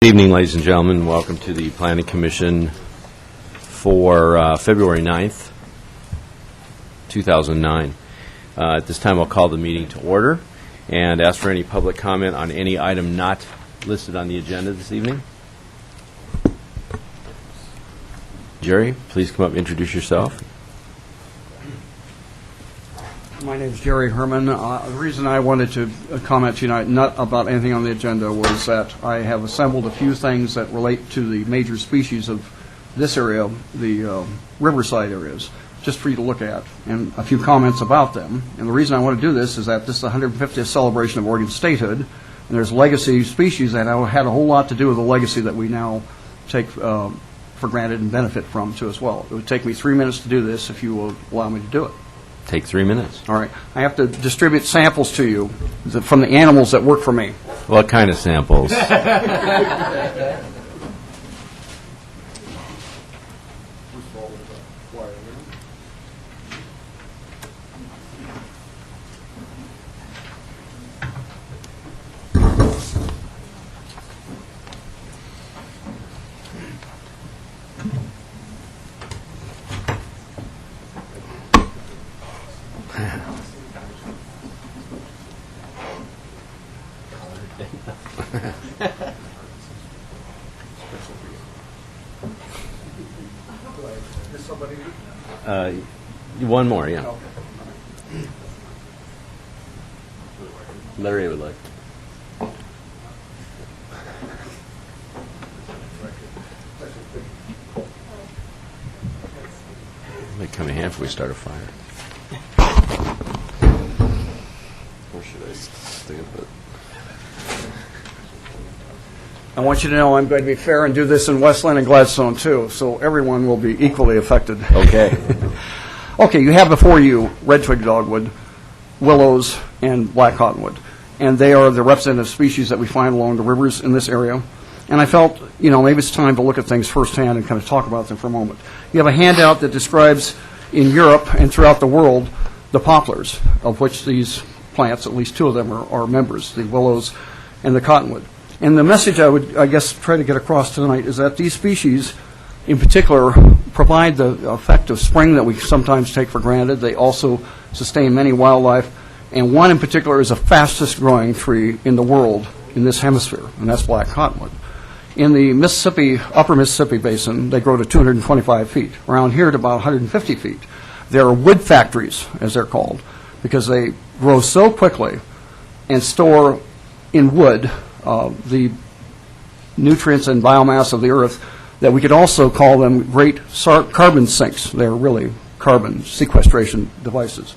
Good evening, ladies and gentlemen. Welcome to the Planning Commission for February 9th, 2009. At this time, I'll call the meeting to order and ask for any public comment on any item not listed on the agenda this evening. Jerry, please come up and introduce yourself. My name is Jerry Herman. The reason I wanted to comment tonight, not about anything on the agenda, was that I have assembled a few things that relate to the major species of this area, the riverside areas, just for you to look at, and a few comments about them. And the reason I want to do this is that this is the 150th celebration of Oregon statehood, and there's legacy species that had a whole lot to do with the legacy that we now take for granted and benefit from, too, as well. It would take me 3 minutes to do this if you will allow me to do it. Take 3 minutes. All right. I have to distribute samples to you from the animals that work for me. What kind of samples? One more, yeah. Larry would like. It might come in handy if we start a fire. Or should I stamp it? I want you to know I'm going to be fair and do this in Westland and Gladstone, too, so everyone will be equally affected. Okay. Okay, you have before you red twig dogwood, willows, and black cottonwood. And they are the representative species that we find along the rivers in this area. And I felt, maybe it's time to look at things firsthand and kind of talk about them for a moment. You have a handout that describes in Europe and throughout the world the poplars, of which these plants, at least two of them, are members, the willows and the cottonwood. And the message I would, try to get across tonight is that these species, in particular, provide the effect of spring that we sometimes take for granted. They also sustain many wildlife, and one in particular is the fastest growing tree in the world in this hemisphere, and that's black cottonwood. In the Mississippi, upper Mississippi basin, they grow to 225 feet. Around here to about 150 feet. There are wood factories, as they're called, because they grow so quickly and store in wood the nutrients and biomass of the earth that we could also call them great carbon sinks. They're really carbon sequestration devices.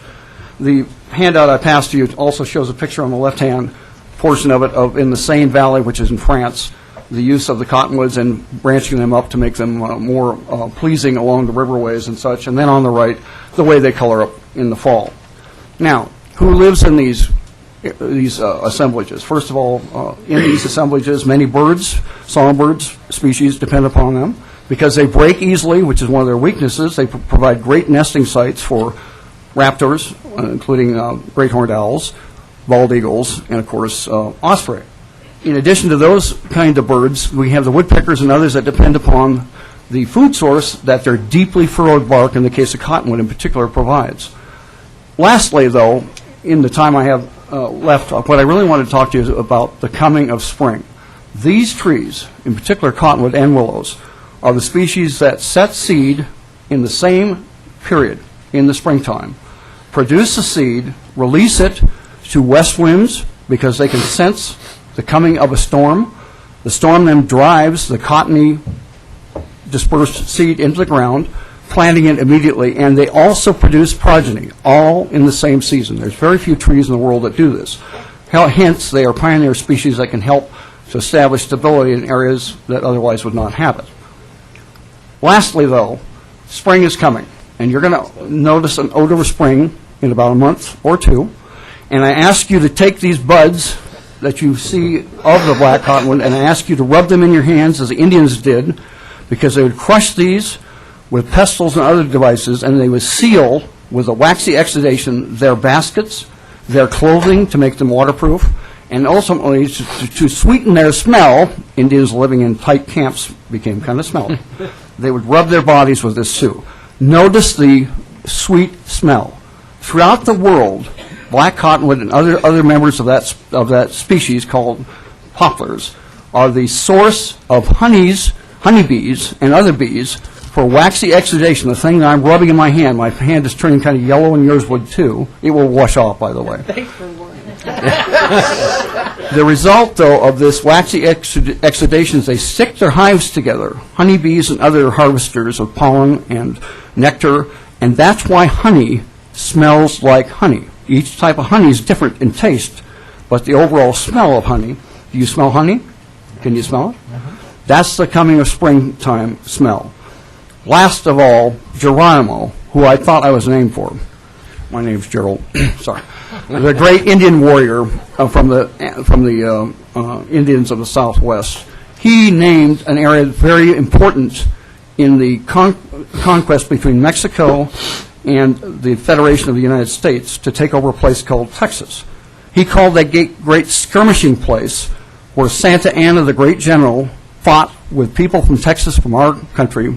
The handout I passed to you also shows a picture on the left-hand portion of it of in the Seine Valley, which is in France, the use of the cottonwoods and branching them up to make them more pleasing along the riverways and such. And then on the right, the way they color up in the fall. Now, who lives in these assemblages? First of all, in these assemblages, many birds, songbirds species depend upon them because they break easily, which is one of their weaknesses. They provide great nesting sites for raptors, including great horned owls, bald eagles, and of course osprey. In addition to those kind of birds, we have the woodpeckers and others that depend upon the food source that their deeply furrowed bark, in the case of cottonwood in particular, provides. Lastly, though, in the time I have left, what I really want to talk to you is about the coming of spring. These trees, in particular cottonwood and willows, are the species that set seed in the same period in the springtime, produce the seed, release it to west winds because they can sense the coming of a storm. The storm then drives the cottony dispersed seed into the ground, planting it immediately, and they also produce progeny, all in the same season. There's very few trees in the world that do this. Hence, they are pioneer species that can help to establish stability in areas that otherwise would not have it. Lastly, though, spring is coming, and you're going to notice an odor of spring in about a month or two, and I ask you to take these buds that you see of the black cottonwood, and I ask you to rub them in your hands as the Indians did, because they would crush these with pestles and other devices, and they would seal with a waxy exudation their baskets, their clothing to make them waterproof, And ultimately, to sweeten their smell, Indians living in tight camps became kind of smelly. They would rub their bodies with this too. Notice the sweet smell. Throughout the world, black cottonwood and other members of that species called poplars are the source of honeybees and other bees for waxy exudation. The thing that I'm rubbing in my hand is turning kind of yellow, and yours would too. It will wash off, by the way. Thanks for warning. The result, though, of this waxy exudation is they stick their hives together, honeybees and other harvesters of pollen and nectar, and that's why honey smells like honey. Each type of honey is different in taste, but the overall smell of honey, do you smell honey? Can you smell it? That's the coming of springtime smell. Last of all, Geronimo, who I thought I was named for. My name's Gerald. Sorry. The great Indian warrior from the Indians of the Southwest. He named an area very important in the conquest between Mexico and the Federation of the United States to take over a place called Texas. He called that great skirmishing place where Santa Anna, the great general, fought with people from Texas, from our country,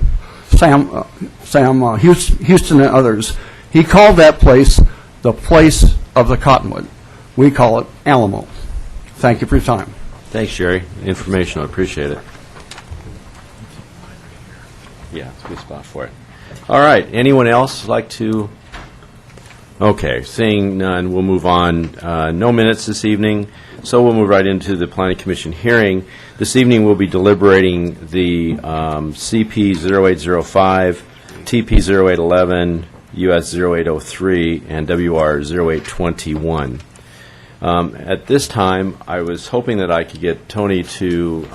Houston and others. He called that place the place of the cottonwood. We call it Alamo. Thank you for your time. Thanks, Jerry. Informational. I appreciate it. Yeah, it's a good spot for it. All right. Anyone else like to? Okay. Seeing none, we'll move on. No minutes this evening, so we'll move right into the Planning Commission hearing. This evening we'll be deliberating the CP 0805, TP 0811, US 0803, and WR 0821. At this time, I was hoping that I could get Tony to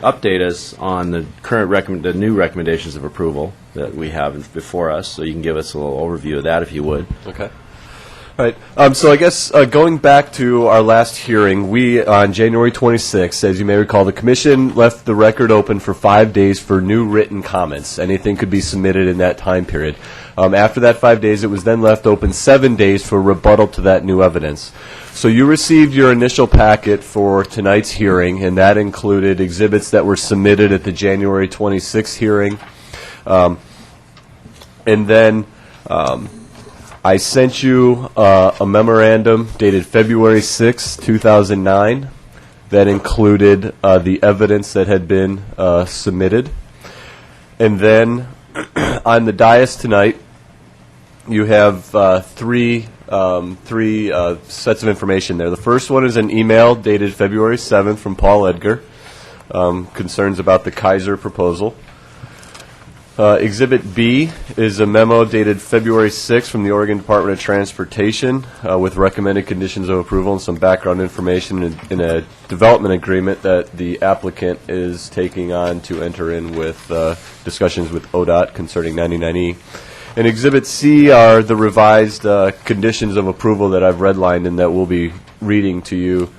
update us on the the new recommendations of approval that we have before us, so you can give us a little overview of that, if you would. Okay. All right. So I guess going back to our last hearing, we, on January 26th, as you may recall, the Commission left the record open for 5 days for new written comments. Anything could be submitted in that time period. After that 5 days, it was then left open 7 days for rebuttal to that new evidence. So you received your initial packet for tonight's hearing, and that included exhibits that were submitted at the January 26th hearing. And then I sent you a memorandum dated February 6, 2009 that included the evidence that had been submitted. And then on the dais tonight, you have three sets of information there. The first one is an email dated February 7th from Paul Edgar, concerns about the Kaiser proposal. Exhibit B is a memo dated February 6th from the Oregon Department of Transportation with recommended conditions of approval and some background information in a development agreement that the applicant is taking on to enter in with discussions with ODOT concerning 99E. And Exhibit C are the revised conditions of approval that I've redlined and that we'll be reading to you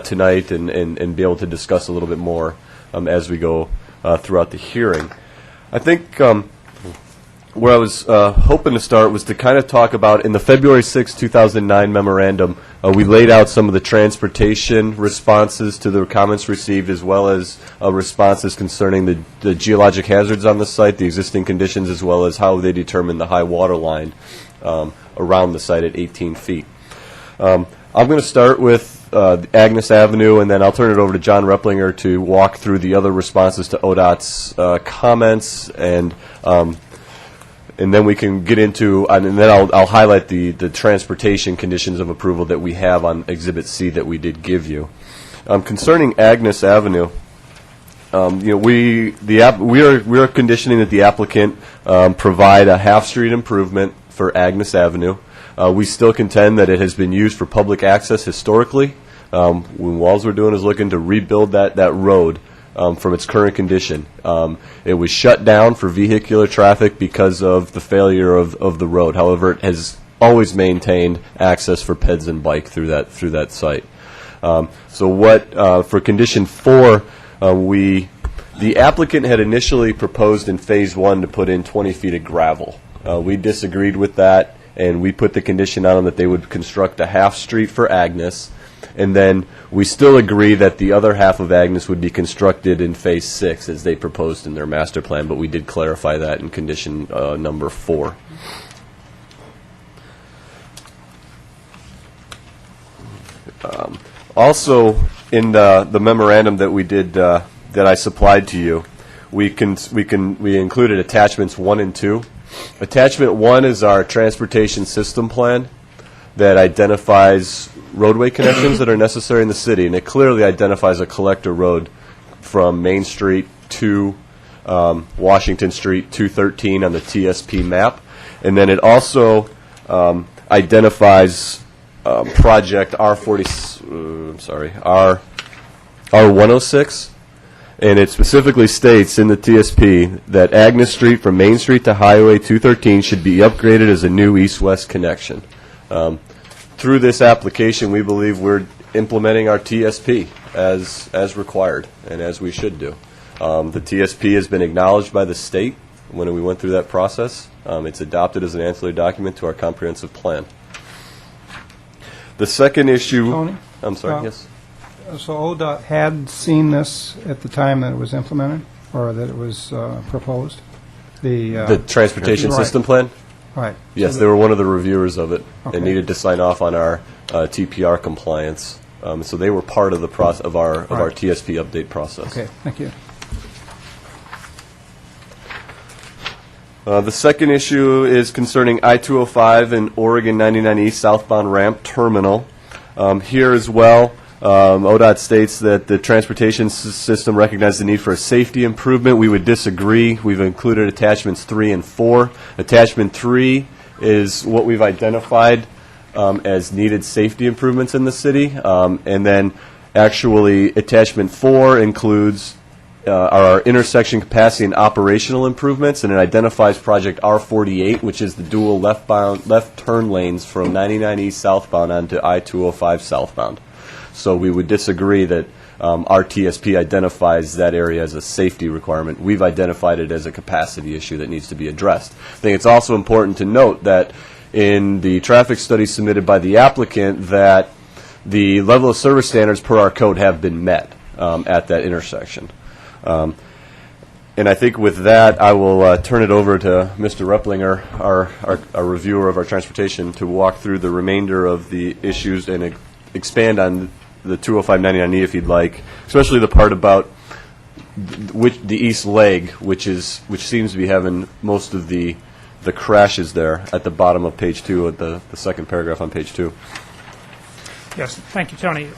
tonight and be able to discuss a little bit more as we go throughout the hearing. I think where I was hoping to start was to kind of talk about, in the February 6, 2009 memorandum, we laid out some of the transportation responses to the comments received, as well as responses concerning the geologic hazards on the site, the existing conditions, as well as how they determine the high water line around the site at 18 feet. I'm going to start with Agnes Avenue, and then I'll turn it over to John Replinger to walk through the other responses to ODOT's comments, and then we can get into, and then I'll highlight the transportation conditions of approval that we have on Exhibit C that we did give you. Concerning Agnes Avenue, we are conditioning that the applicant provide a half-street improvement for Agnes Avenue. We still contend that it has been used for public access historically. When Walls we're doing is looking to rebuild that road from its current condition. It was shut down for vehicular traffic because of the failure of the road. However, it has always maintained access for peds and bike through that site. For condition 4, the applicant had initially proposed in phase 1 to put in 20 feet of gravel. We disagreed with that, and we put the condition on them that they would construct a half street for Agnes, And then we still agree that the other half of Agnes would be constructed in Phase 6 as they proposed in their master plan, but we did clarify that in condition number 4. Also, in the memorandum that we did, that I supplied to you, we included attachments 1 and 2. Attachment 1 is our transportation system plan that identifies roadway connections that are necessary in the city, and it clearly identifies a collector road from Main Street to Washington Street 213 on the TSP map. And then it also identifies project R106, and it specifically states in the TSP that Agnes Street from Main Street to Highway 213 should be upgraded as a new east-west connection. Through this application, we believe we're implementing our TSP as required and as we should do. The TSP has been acknowledged by the state when we went through that process. It's adopted as an ancillary document to our comprehensive plan. The second issue... Tony? I'm sorry, yes? So ODOT had seen this at the time that it was implemented, or that it was proposed? The transportation Right. system plan? Right. Yes, So they were one of the reviewers of it Okay. and needed to sign off on our TPR compliance. So they were part of the process of our Right. TSP update process. Okay, thank you. The second issue is concerning I-205 and Oregon 99 East southbound ramp terminal. Here as well, ODOT states that the transportation system recognizes the need for a safety improvement. We would disagree. We've included attachments 3 and 4. Attachment 3 is what we've identified as needed safety improvements in the city. And then actually attachment 4 includes our intersection capacity and operational improvements, and it identifies project R48, which is the dual left turn lanes from 99 East southbound onto I-205 southbound. So we would disagree that our TSP identifies that area as a safety requirement. We've identified it as a capacity issue that needs to be addressed. I think it's also important to note that in the traffic study submitted by the applicant that the level of service standards per our code have been met at that intersection. And I think with that, I will turn it over to Mr. Repplinger, our reviewer of our transportation, to walk through the remainder of the issues and expand on the 205-99E if you'd like, especially the part about the east leg, which seems to be having most of the crashes there at the bottom of page 2, at the second paragraph on page 2. Yes, thank you, Tony.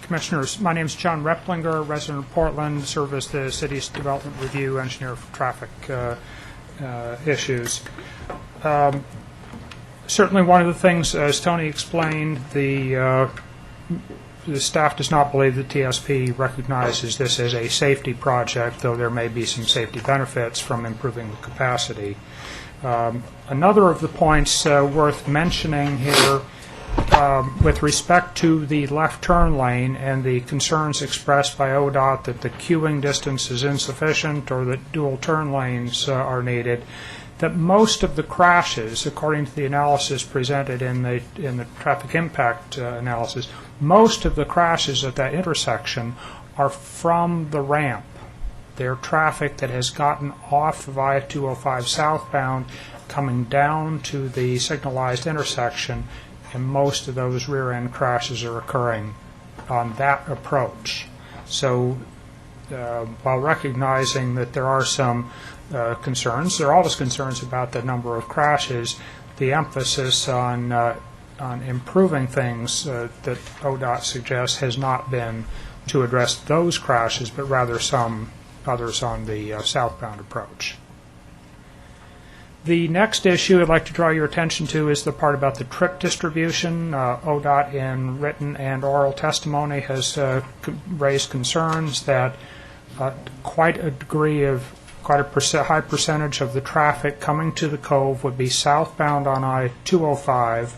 Commissioners, my name is John Repplinger, resident of Portland, serve as the city's development review engineer for traffic issues. Certainly one of the things, as Tony explained, the staff does not believe that TSP recognizes this as a safety project, though there may be some safety benefits from improving the capacity. Another of the points worth mentioning here with respect to the left turn lane and the concerns expressed by ODOT that the queuing distance is insufficient or that dual turn lanes are needed, that most of the crashes, according to the analysis presented in the traffic impact analysis, most of the crashes at that intersection are from the ramp. They're traffic that has gotten off of I-205 southbound, coming down to the signalized intersection, and most of those rear-end crashes are occurring on that approach. So while recognizing that there are some concerns, there are always concerns about the number of crashes, the emphasis on improving things that ODOT suggests has not been to address those crashes, but rather some others on the southbound approach. The next issue I'd like to draw your attention to is the part about the trip distribution. ODOT in written and oral testimony has raised concerns that quite a high percentage of the traffic coming to the Cove would be southbound on I-205.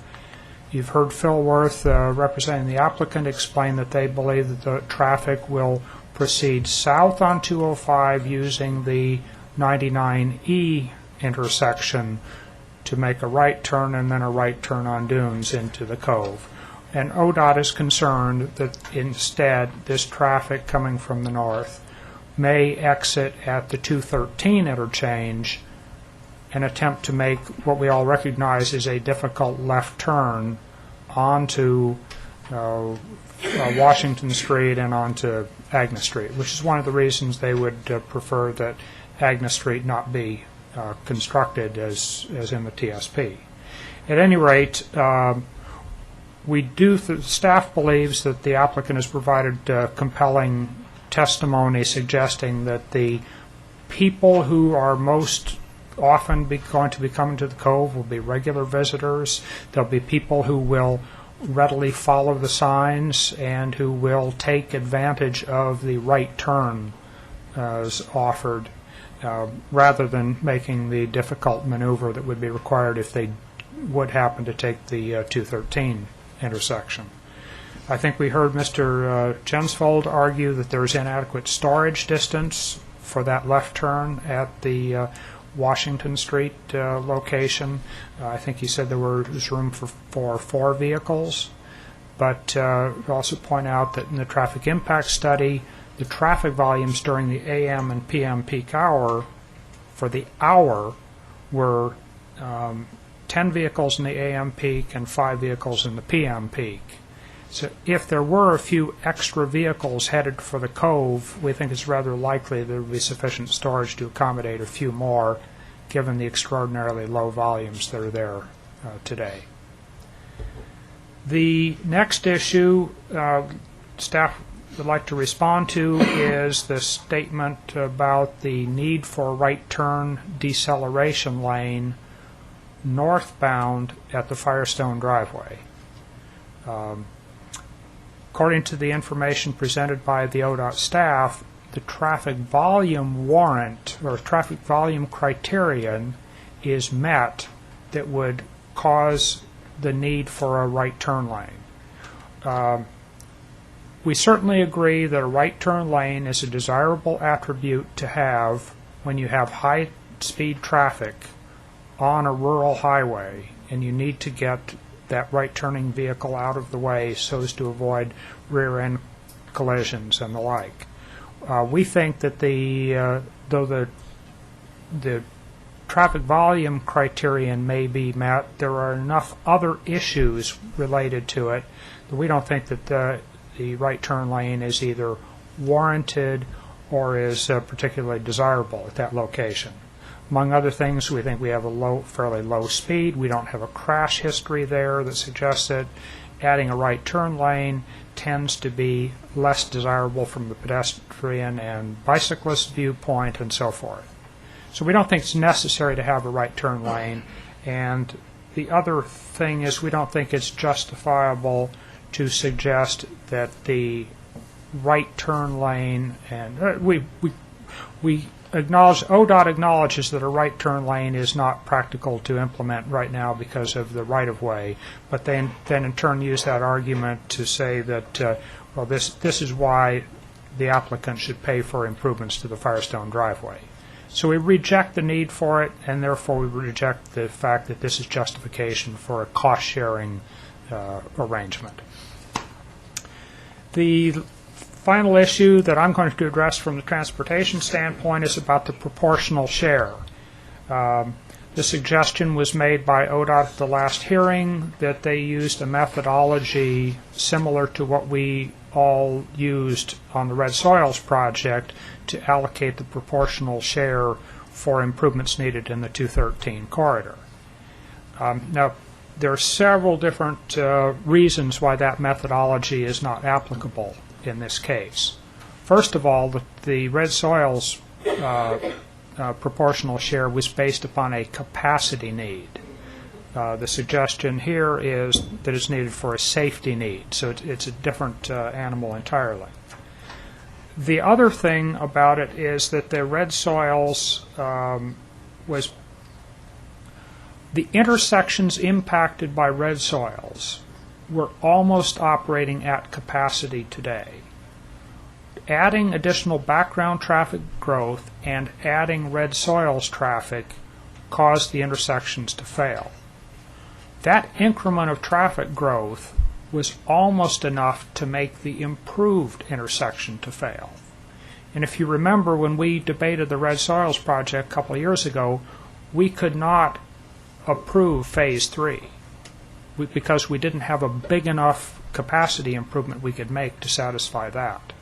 You've heard Phil Worth, representing the applicant, explain that they believe that the traffic will proceed south on 205 using the 99E intersection to make a right turn and then a right turn on Dunes into the Cove. And ODOT is concerned that instead this traffic coming from the north may exit at the 213 interchange and attempt to make what we all recognize is a difficult left turn onto Washington Street and onto Agnes Street, which is one of the reasons they would prefer that Agnes Street not be constructed as in the TSP. At any rate, staff believes that the applicant has provided compelling testimony suggesting that the people who are most often going to be coming to the Cove will be regular visitors. There'll be people who will readily follow the signs and who will take advantage of the right turn as offered rather than making the difficult maneuver that would be required if they would happen to take the 213 intersection. I think we heard Mr. Jensfold argue that there is inadequate storage distance for that left turn at the Washington Street location. I think he said there was room for 4 vehicles. But also point out that in the traffic impact study, the traffic volumes during the AM and PM peak hour for the hour were 10 vehicles in the AM peak and 5 vehicles in the PM peak. So if there were a few extra vehicles headed for the Cove, we think it's rather likely there would be sufficient storage to accommodate a few more, given the extraordinarily low volumes that are there today. The next issue staff would like to respond to is the statement about the need for a right turn deceleration lane northbound at the Firestone driveway. According to the information presented by the ODOT staff, the traffic volume warrant or traffic volume criterion is met that would cause the need for a right turn lane. We certainly agree that a right turn lane is a desirable attribute to have when you have high-speed traffic on a rural highway and you need to get that right-turning vehicle out of the way so as to avoid rear-end collisions and the like. We think that though the traffic volume criterion may be met, there are enough other issues related to it that we don't think that the right turn lane is either warranted or is particularly desirable at that location. Among other things, we think we have a fairly low speed. We don't have a crash history there that suggests that adding a right turn lane tends to be less desirable from the pedestrian and bicyclist viewpoint and so forth. So we don't think it's necessary to have a right turn lane. And the other thing is we don't think it's justifiable to suggest that the right turn lane, and we acknowledge, ODOT acknowledges that a right turn lane is not practical to implement right now because of the right-of-way, but then in turn use that argument to say that, well, this is why the applicant should pay for improvements to the Firestone driveway. So we reject the need for it, and therefore we reject the fact that this is justification for a cost-sharing arrangement. The final issue that I'm going to address from the transportation standpoint is about the proportional share. The suggestion was made by ODOT at the last hearing that they used a methodology similar to what we all used on the Red Soils project to allocate the proportional share for improvements needed in the 213 corridor. Now, there are several different reasons why that methodology is not applicable in this case. First of all, the Red Soils proportional share was based upon a capacity need. The suggestion here is that it's needed for a safety need, so it's a different animal entirely. The other thing about it is that the Red Soils was the intersections impacted by Red Soils were almost operating at capacity today. Adding additional background traffic growth and adding Red Soils traffic caused the intersections to fail. That increment of traffic growth was almost enough to make the improved intersection to fail. And if you remember, when we debated the Red Soils project a couple of years ago, we could not approve Phase 3 because we didn't have a big enough capacity improvement we could make to satisfy that.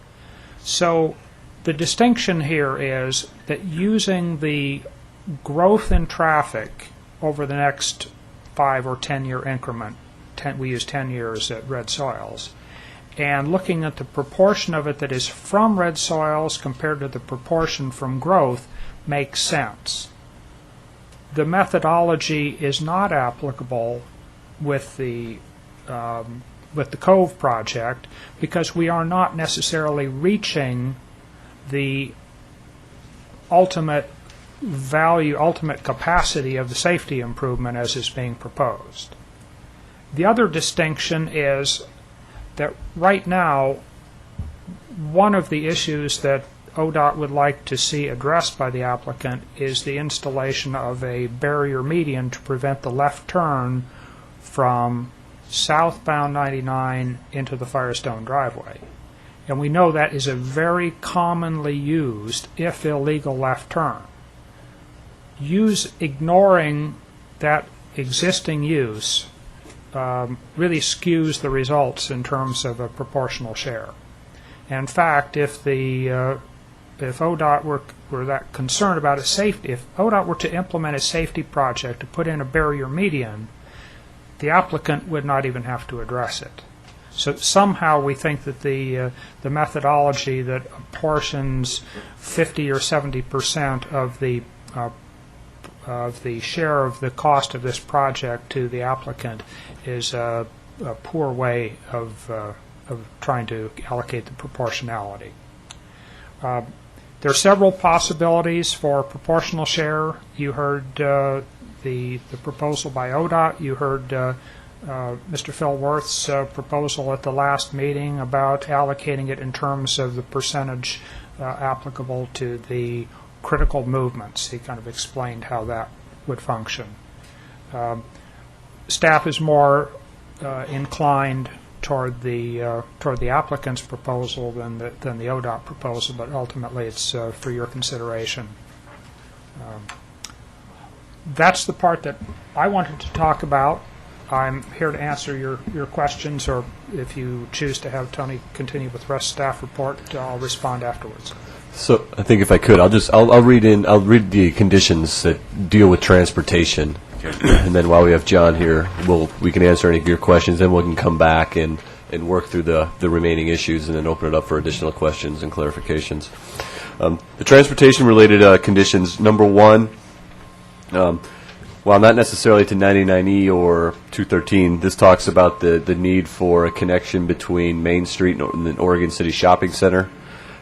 So the distinction here is that using the growth in traffic over the next 5 or 10 year increment, we use 10 years at Red Soils, and looking at the proportion of it that is from red soils compared to the proportion from growth makes sense. The methodology is not applicable with the Cove project because we are not necessarily reaching the ultimate value, ultimate capacity of the safety improvement as is being proposed. The other distinction is that right now, one of the issues that ODOT would like to see addressed by the applicant is the installation of a barrier median to prevent the left turn from southbound 99 into the Firestone driveway. And we know that is a very commonly used, if illegal, left turn. Ignoring that existing use really skews the results in terms of a proportional share. In fact, if ODOT were that concerned about a safety, if ODOT were to implement a safety project to put in a barrier median, the applicant would not even have to address it. So somehow we think that the methodology that apportions 50 or 70% of the share of the cost of this project to the applicant is a poor way of trying to allocate the proportionality. There are several possibilities for proportional share. You heard the proposal by ODOT. You heard Mr. Phil Worth's proposal at the last meeting about allocating it in terms of the percentage applicable to the critical movements. He kind of explained how that would function. Staff is more inclined toward the applicant's proposal than the ODOT proposal, but ultimately it's for your consideration. That's the part that I wanted to talk about. I'm here to answer your questions, or if you choose to have Tony continue with the rest of staff report, I'll respond afterwards. So I think if I could, I'll read the conditions that deal with transportation, and then while we have John here, we can answer any of your questions. Then we can come back and work through the remaining issues, and then open it up for additional questions and clarifications. The transportation-related conditions. Number one, while not necessarily to 99E or 213, this talks about the need for a connection between Main Street and the Oregon City Shopping Center,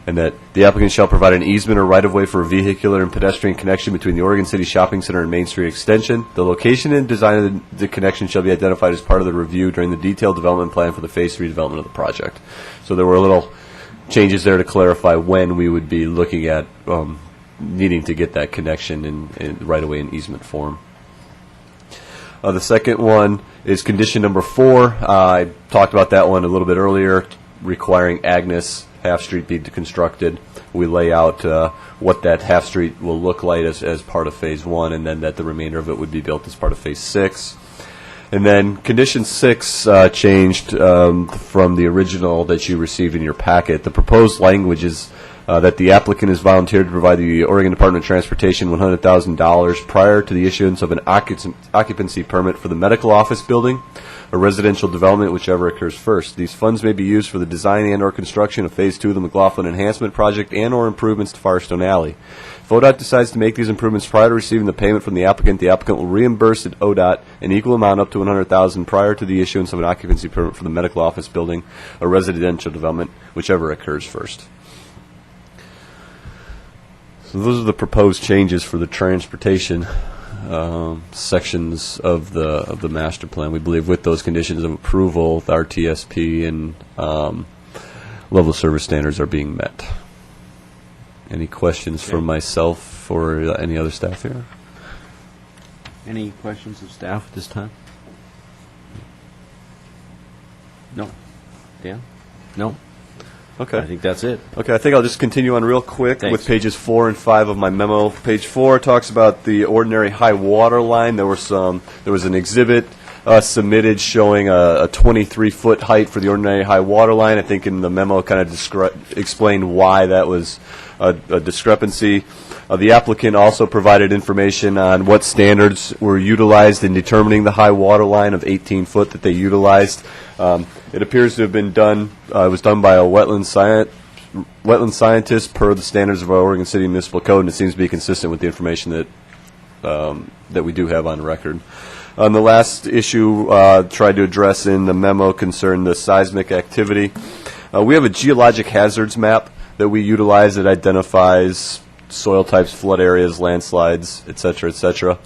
and that the applicant shall provide an easement or right-of-way for a vehicular and pedestrian connection between the Oregon City Shopping Center and Main Street Extension. The location and design of the connection shall be identified as part of the review during the detailed development plan for the Phase 3 development of the project. So there were little changes there to clarify when we would be looking at needing to get that connection in right-of-way and easement form. The second one is condition number 4. I talked about that one a little bit earlier, requiring Agnes half street be constructed. We lay out what that half street will look like as part of Phase 1, and then that the remainder of it would be built as part of Phase 6. And then condition 6 changed from the original that you received in your packet. The proposed language is that the applicant has volunteered to provide the Oregon Department of Transportation $100,000 prior to the issuance of an occupancy permit for the medical office building or residential development, whichever occurs first. These funds may be used for the design and or construction of Phase 2 of the McLaughlin Enhancement Project and or improvements to Firestone Alley. If ODOT decides to make these improvements prior to receiving the payment from the applicant will reimburse at ODOT an equal amount up to $100,000 prior to the issuance of an occupancy permit for the medical office building or residential development, whichever occurs first. So those are the proposed changes for the transportation sections of the master plan. We believe with those conditions of approval, the RTSP and level of service standards are being met. Any questions for myself or any other staff here? Any questions of staff at this time? No. Dan? No? Okay. I think that's it. Okay, I think I'll just continue on real quick Thanks. with pages 4 and 5 of my memo. Page 4 talks about the ordinary high water line. There was an exhibit submitted showing a 23-foot height for the ordinary high water line. I think in the memo kind of explained why that was a discrepancy. The applicant also provided information on what standards were utilized in determining the high water line of 18 foot that they utilized. It appears to have been done, it was done by a wetland scientist per the standards of our Oregon City Municipal Code, and it seems to be consistent with the information that we do have on record. The last issue tried to address in the memo concerned the seismic activity. We have a geologic hazards map that we utilize that identifies soil types, flood areas, landslides, et cetera, et cetera.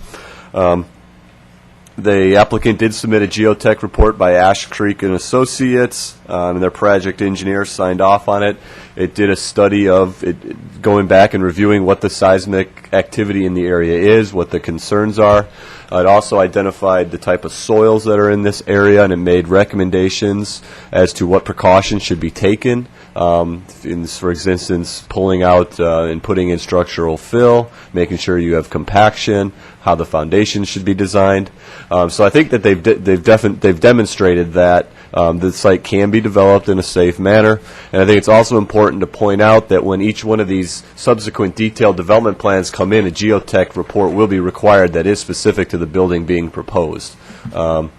The applicant did submit a geotech report by Ash Creek and Associates, and their project engineer signed off on it. It did a study of it, going back and reviewing what the seismic activity in the area is, what the concerns are. It also identified the type of soils that are in this area, and it made recommendations as to what precautions should be taken. For instance, pulling out and putting in structural fill, making sure you have compaction, how the foundation should be designed. So I think that they've demonstrated that the site can be developed in a safe manner. And I think it's also important to point out that when each one of these subsequent detailed development plans come in, a geotech report will be required that is specific to the building being proposed. So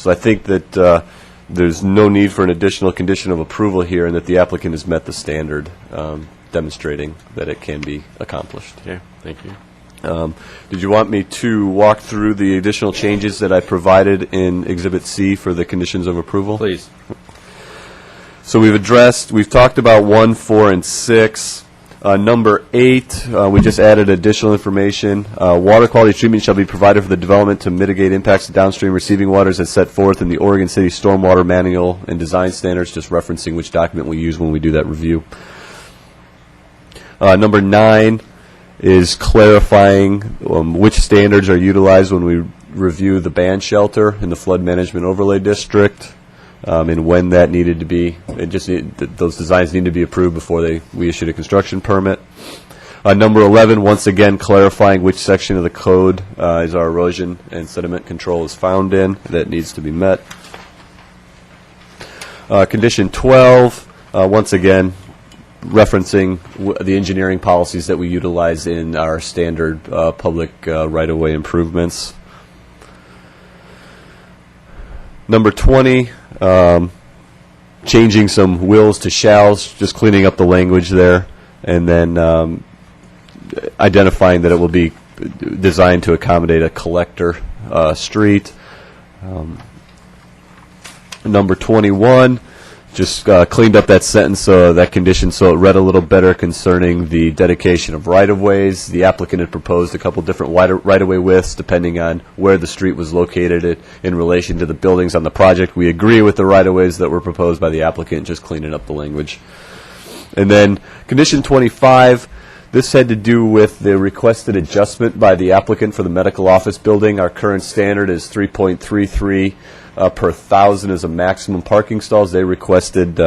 I think that there's no need for an additional condition of approval here, and that the applicant has met the standard, demonstrating that it can be accomplished. Okay, thank you. Did you want me to walk through the additional changes that I provided in Exhibit C for the conditions of approval? Please. So we've talked about 1, 4, and 6. Number 8, we just added additional information. Water quality treatment shall be provided for the development to mitigate impacts to downstream receiving waters as set forth in the Oregon City Stormwater Manual and Design Standards, just referencing which document we use when we do that review. Number 9 is clarifying which standards are utilized when we review the band shelter in the Flood Management Overlay District, and when that needed to be. Those designs need to be approved before we issued a construction permit. Number 11, once again, clarifying which section of the code is our erosion and sediment control is found in. That needs to be met. Condition 12, once again, referencing the engineering policies that we utilize in our standard public right-of-way improvements. Number 20, changing some wills to shalls, just cleaning up the language there, and then identifying that it will be designed to accommodate a collector street. Number 21, just cleaned up that sentence, that condition, so it read a little better concerning the dedication of right-of-ways. The applicant had proposed a couple different right-of-way widths depending on where the street was located in relation to the buildings on the project. We agree with the right-of-ways that were proposed by the applicant, just cleaning up the language. And then condition 25, this had to do with the requested adjustment by the applicant for the medical office building. Our current standard is 3.33 per 1,000 as a maximum parking stalls. They requested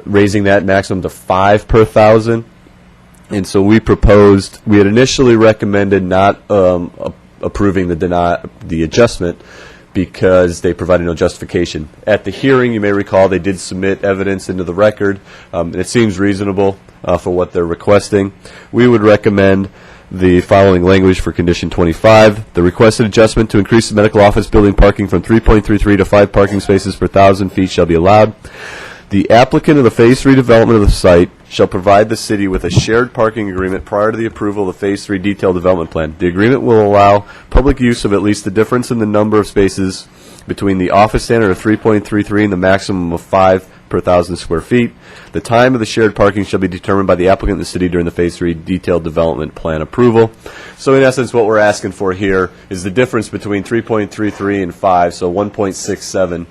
raising that maximum to 5 per 1,000. And so we had initially recommended not approving the adjustment because they provided no justification. At the hearing, you may recall, they did submit evidence into the record. And it seems reasonable for what they're requesting. We would recommend the following language for condition 25. The requested adjustment to increase the medical office building parking from 3.33 to 5 parking spaces per 1,000 feet shall be allowed. The applicant of the Phase 3 development of the site shall provide the city with a shared parking agreement prior to the approval of the Phase 3 detailed development plan. The agreement will allow public use of at least the difference in the number of spaces between the office standard of 3.33 and the maximum of 5 per 1,000 square feet. The time of the shared parking shall be determined by the applicant and the city during the Phase 3 detailed development plan approval. So in essence, what we're asking for here is the difference between 3.33 and 5, so 1.67.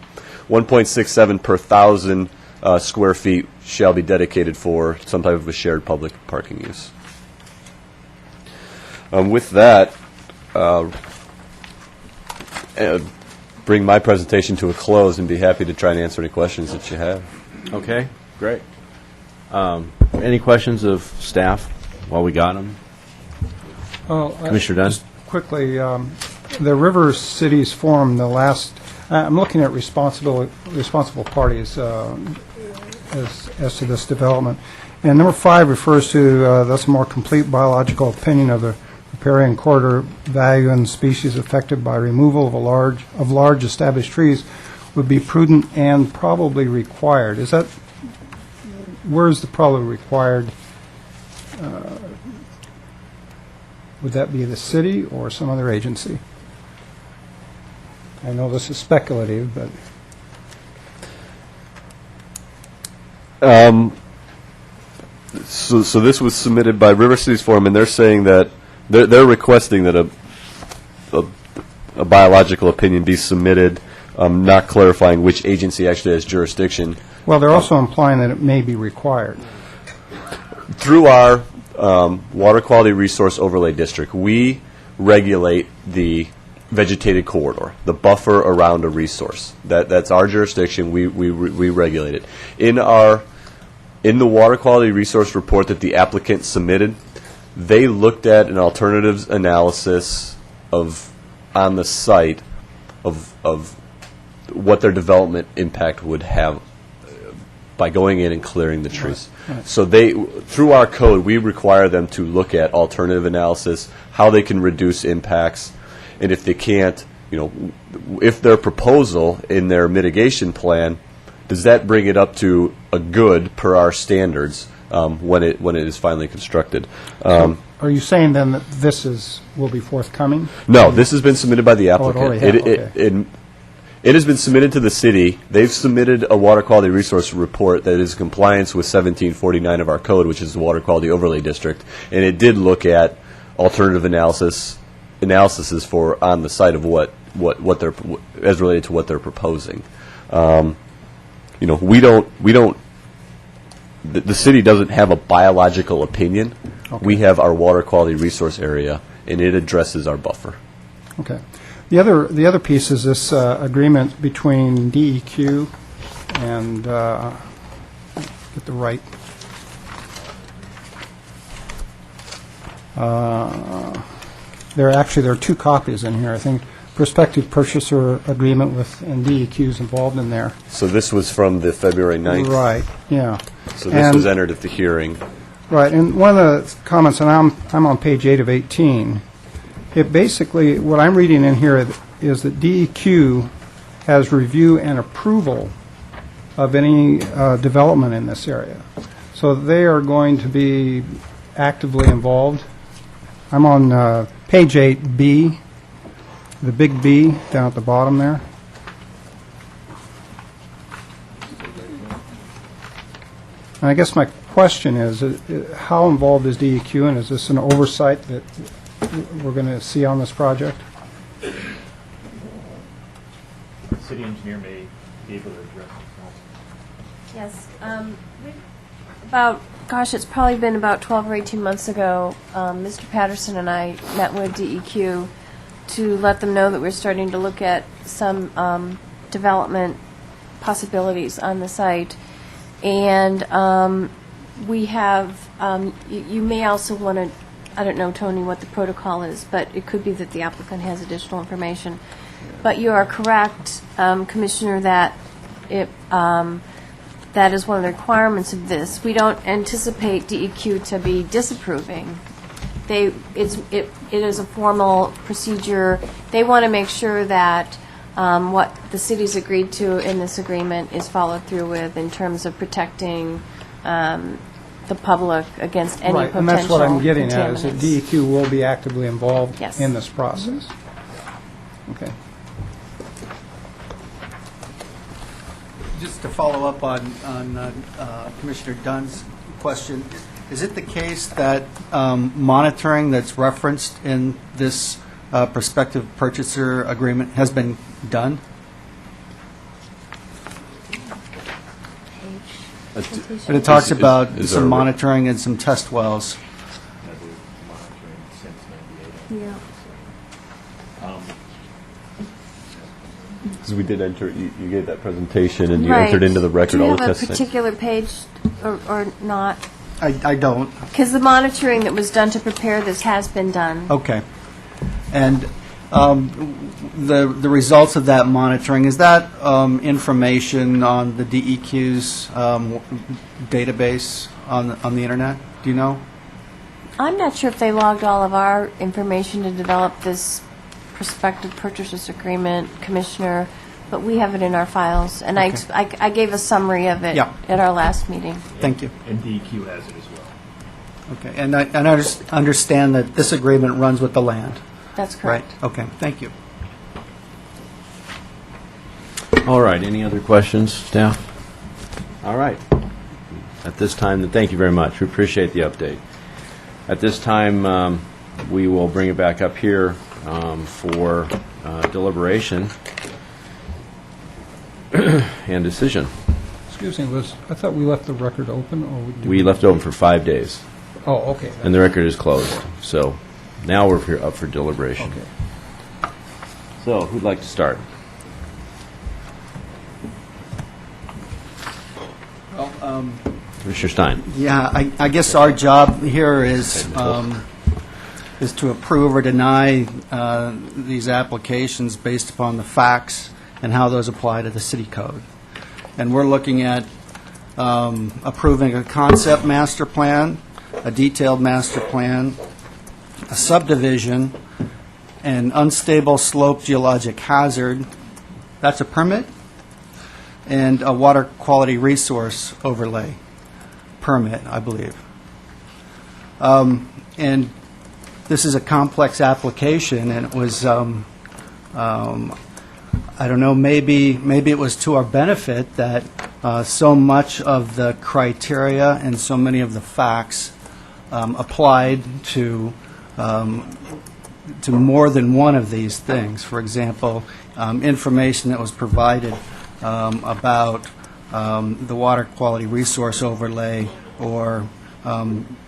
1.67 per 1,000 square feet shall be dedicated for some type of a shared public parking use. With that, bring my presentation to a close and be happy to try and answer any questions that you have. Okay, great. Any questions of staff while we got them? Well, Commissioner Dunn? just quickly, the River Cities Forum, the last, I'm looking at responsible parties as to this development. And number 5 refers to thus a more complete biological opinion of the riparian corridor value and species affected by removal of large established trees would be prudent and probably required. Is that, where is the probably required? Would that be the city or some other agency? I know this is speculative, but So this was submitted by River Cities Forum, and they're saying that they're requesting that a biological opinion be submitted, not clarifying which agency actually has jurisdiction. well, they're also implying that it may be required. Through our Water Quality Resource Overlay District, we regulate the vegetated corridor, the buffer around a resource. That's our jurisdiction. We regulate it. In the Water Quality Resource Report that the applicant submitted, they looked at an alternatives analysis on the site of what their development impact would have by going in and clearing the trees. So through our code, we require them to look at alternative analysis, how they can reduce impacts, and if they can't, if their proposal in their mitigation plan, does that bring it up to a good per our standards when it is finally constructed? Are you saying then that this will be forthcoming? No, this has been submitted by the applicant. already has, okay. It has been submitted to the city. They've submitted a water quality resource report that is in compliance with 1749 of our code, which is the Water Quality Overlay District, and it did look at alternative analyses for on the site of what they're as related to what they're proposing. We don't. The city doesn't have a biological opinion. Okay. We have our water quality resource area, and it addresses our buffer. Okay. The other piece is this agreement between DEQ and, get the right, there are 2 copies in here. I think prospective purchaser agreement and DEQ is involved in there. So this was from the February 9th. Right, yeah. So this was entered at the hearing. Right, and one of the comments, and I'm on page 8 of 18, it basically, what I'm reading in here is that DEQ has review and approval of any development in this area. So they are going to be actively involved. I'm on page 8B, the big B down at the bottom there. And I guess my question is, how involved is DEQ, and is this an oversight that we're going to see on this project? The city engineer may be able to address this. Yes. It's probably been about 12 or 18 months ago, Mr. Patterson and I met with DEQ to let them know that we're starting to look at some development possibilities on the site. And we have, you may also want to, I don't know, Tony, what the protocol is, but it could be that the applicant has additional information. But you are correct, Commissioner, that that is one of the requirements of this. We don't anticipate DEQ to be disapproving. It is a formal procedure. They want to make sure that what the city's agreed to in this agreement is followed through with in terms of protecting the public against any Right, potential and that's what I'm getting at, is that contaminants. DEQ will be actively involved Yes. in this process. Okay. Just to follow up on Commissioner Dunn's question, is it the case that monitoring that's referenced in this prospective purchaser agreement has been done? But it talks about is some there a- monitoring and some test wells. Yeah. Because we did enter, you gave that presentation and you Right. entered into the record all the Do you have a testing. particular page or not? I don't. Because the monitoring that was done to prepare this has been done. Okay. And the results of that monitoring, is that information on the DEQ's database on the internet? Do you know? I'm not sure if they logged all of our information to develop this prospective purchasers agreement, Commissioner, but we have it in our files, and Okay. I gave a summary of it Yeah. at our last meeting. Thank you. And DEQ has it as well. Okay. And I understand that this agreement runs with the land, That's right? correct. Okay. Thank you. All right, any other questions, staff? All right. At this time, thank you very much. We appreciate the update. At this time, we will bring it back up here for deliberation and decision. Excuse me, I thought we left the record open, or did We left it open for 5 days, Oh, okay. and the record is closed. So now we're here up for deliberation. Okay. So who'd like to start? Commissioner Stein. Yeah, I guess our job here is to approve or deny these applications based upon the facts and how those apply to the city code. And we're looking at approving a concept master plan, a detailed master plan, a subdivision, an unstable slope geologic hazard, that's a permit, and a water quality resource overlay permit, I believe. And this is a complex application, and it was, I don't know, maybe it was to our benefit that so much of the criteria and so many of the facts applied to more than one of these things. For example, information that was provided about the water quality resource overlay or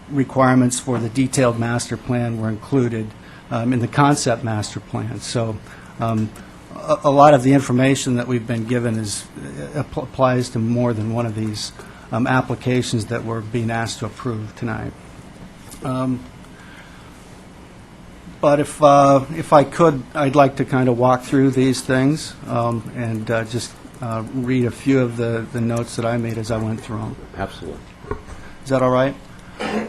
requirements for the detailed master plan were included in the concept master plan. So a lot of the information that we've been given applies to more than one of these applications that we're being asked to approve tonight. But if I could, I'd like to kind of walk through these things and just read a few of the notes that I made as I went through them. Absolutely. Is that all right?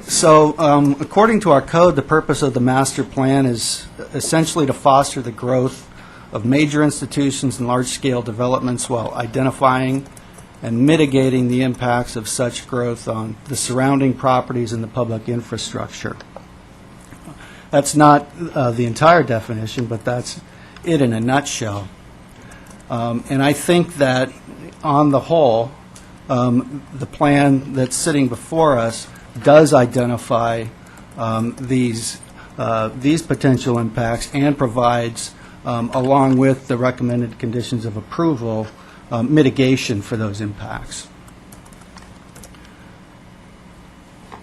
So, according to our code, the purpose of the master plan is essentially to foster the growth of major institutions and large-scale developments while identifying and mitigating the impacts of such growth on the surrounding properties and the public infrastructure. That's not the entire definition, but that's it in a nutshell. And I think that, on the whole, the plan that's sitting before us does identify these potential impacts and provides, along with the recommended conditions of approval, mitigation for those impacts.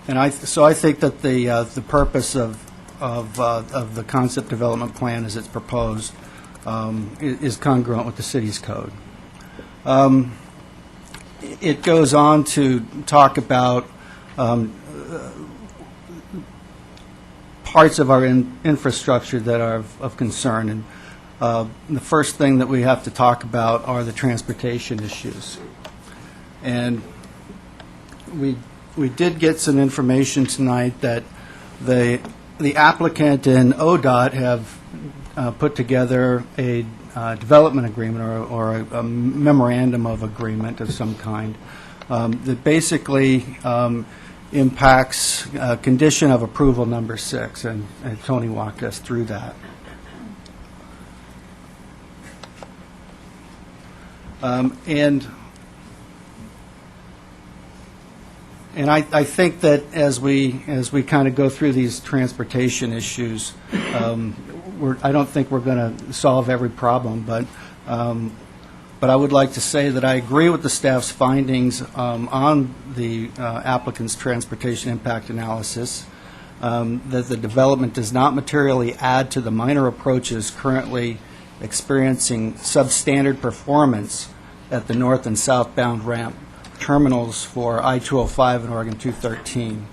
And so I think that the purpose of the concept development plan as it's proposed is congruent with the city's code. It goes on to talk about parts of our infrastructure that are of concern. And the first thing that we have to talk about are the transportation issues. And we did get some information tonight that the applicant and ODOT have put together a development agreement or a memorandum of agreement of some kind that basically impacts condition of approval number 6, and Tony walked us through that. And I think that as we kind of go through these transportation issues, I don't think we're going to solve every problem, but I would like to say that I agree with the staff's findings on the applicant's transportation impact analysis, that the development does not materially add to the minor approaches currently experiencing substandard performance at the north and southbound ramp terminals for I-205 and Oregon 213.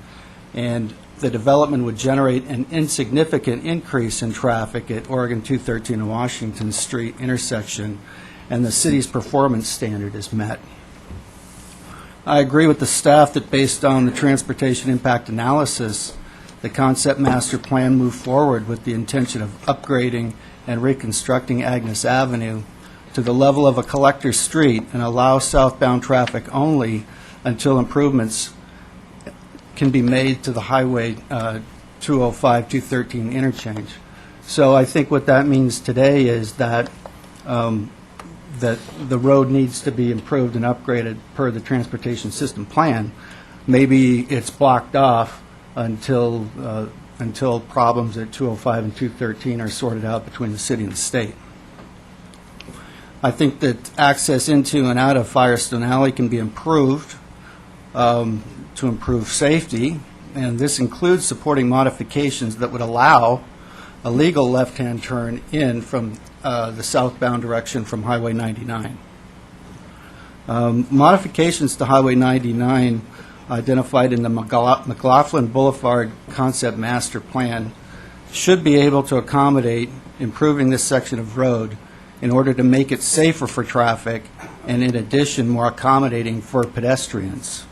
And the development would generate an insignificant increase in traffic at Oregon 213 and Washington Street intersection, and the city's performance standard is met. I agree with the staff that based on the transportation impact analysis, the concept master plan moved forward with the intention of upgrading and reconstructing Agnes Avenue to the level of a collector street and allow southbound traffic only until improvements can be made to the Highway 205, 213 interchange. So I think what that means today is that that the road needs to be improved and upgraded per the transportation system plan. Maybe it's blocked off until problems at 205 and 213 are sorted out between the city and the state. I think that access into and out of Firestone Alley can be improved to improve safety, and this includes supporting modifications that would allow a legal left-hand turn in from the southbound direction from Highway 99. Modifications to Highway 99 identified in the McLaughlin Boulevard Concept Master Plan should be able to accommodate improving this section of road in order to make it safer for traffic and, in addition, more accommodating for pedestrians.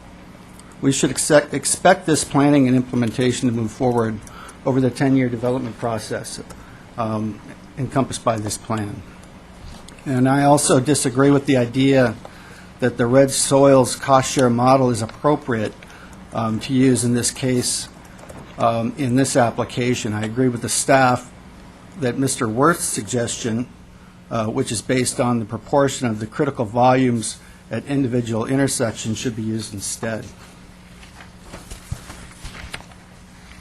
We should expect this planning and implementation to move forward over the 10-year development process encompassed by this plan. And I also disagree with the idea that the red soils cost share model is appropriate to use in this case, in this application. I agree with the staff that Mr. Worth's suggestion, which is based on the proportion of the critical volumes at individual intersections, should be used instead.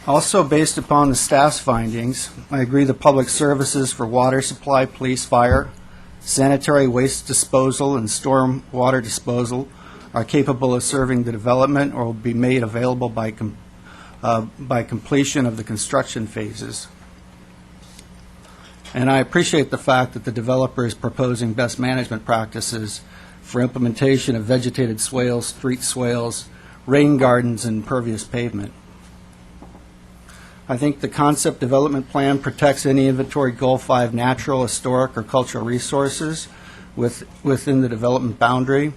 Also, based upon the staff's findings, I agree the public services for water supply, police, fire, sanitary waste disposal, and storm water disposal are capable of serving the development or will be made available by completion of the construction phases. And I appreciate the fact that the developer is proposing best management practices for implementation of vegetated swales, street swales, rain gardens, and pervious pavement. I think the concept development plan protects any inventory Goal 5 natural, historic, or cultural resources within the development boundary.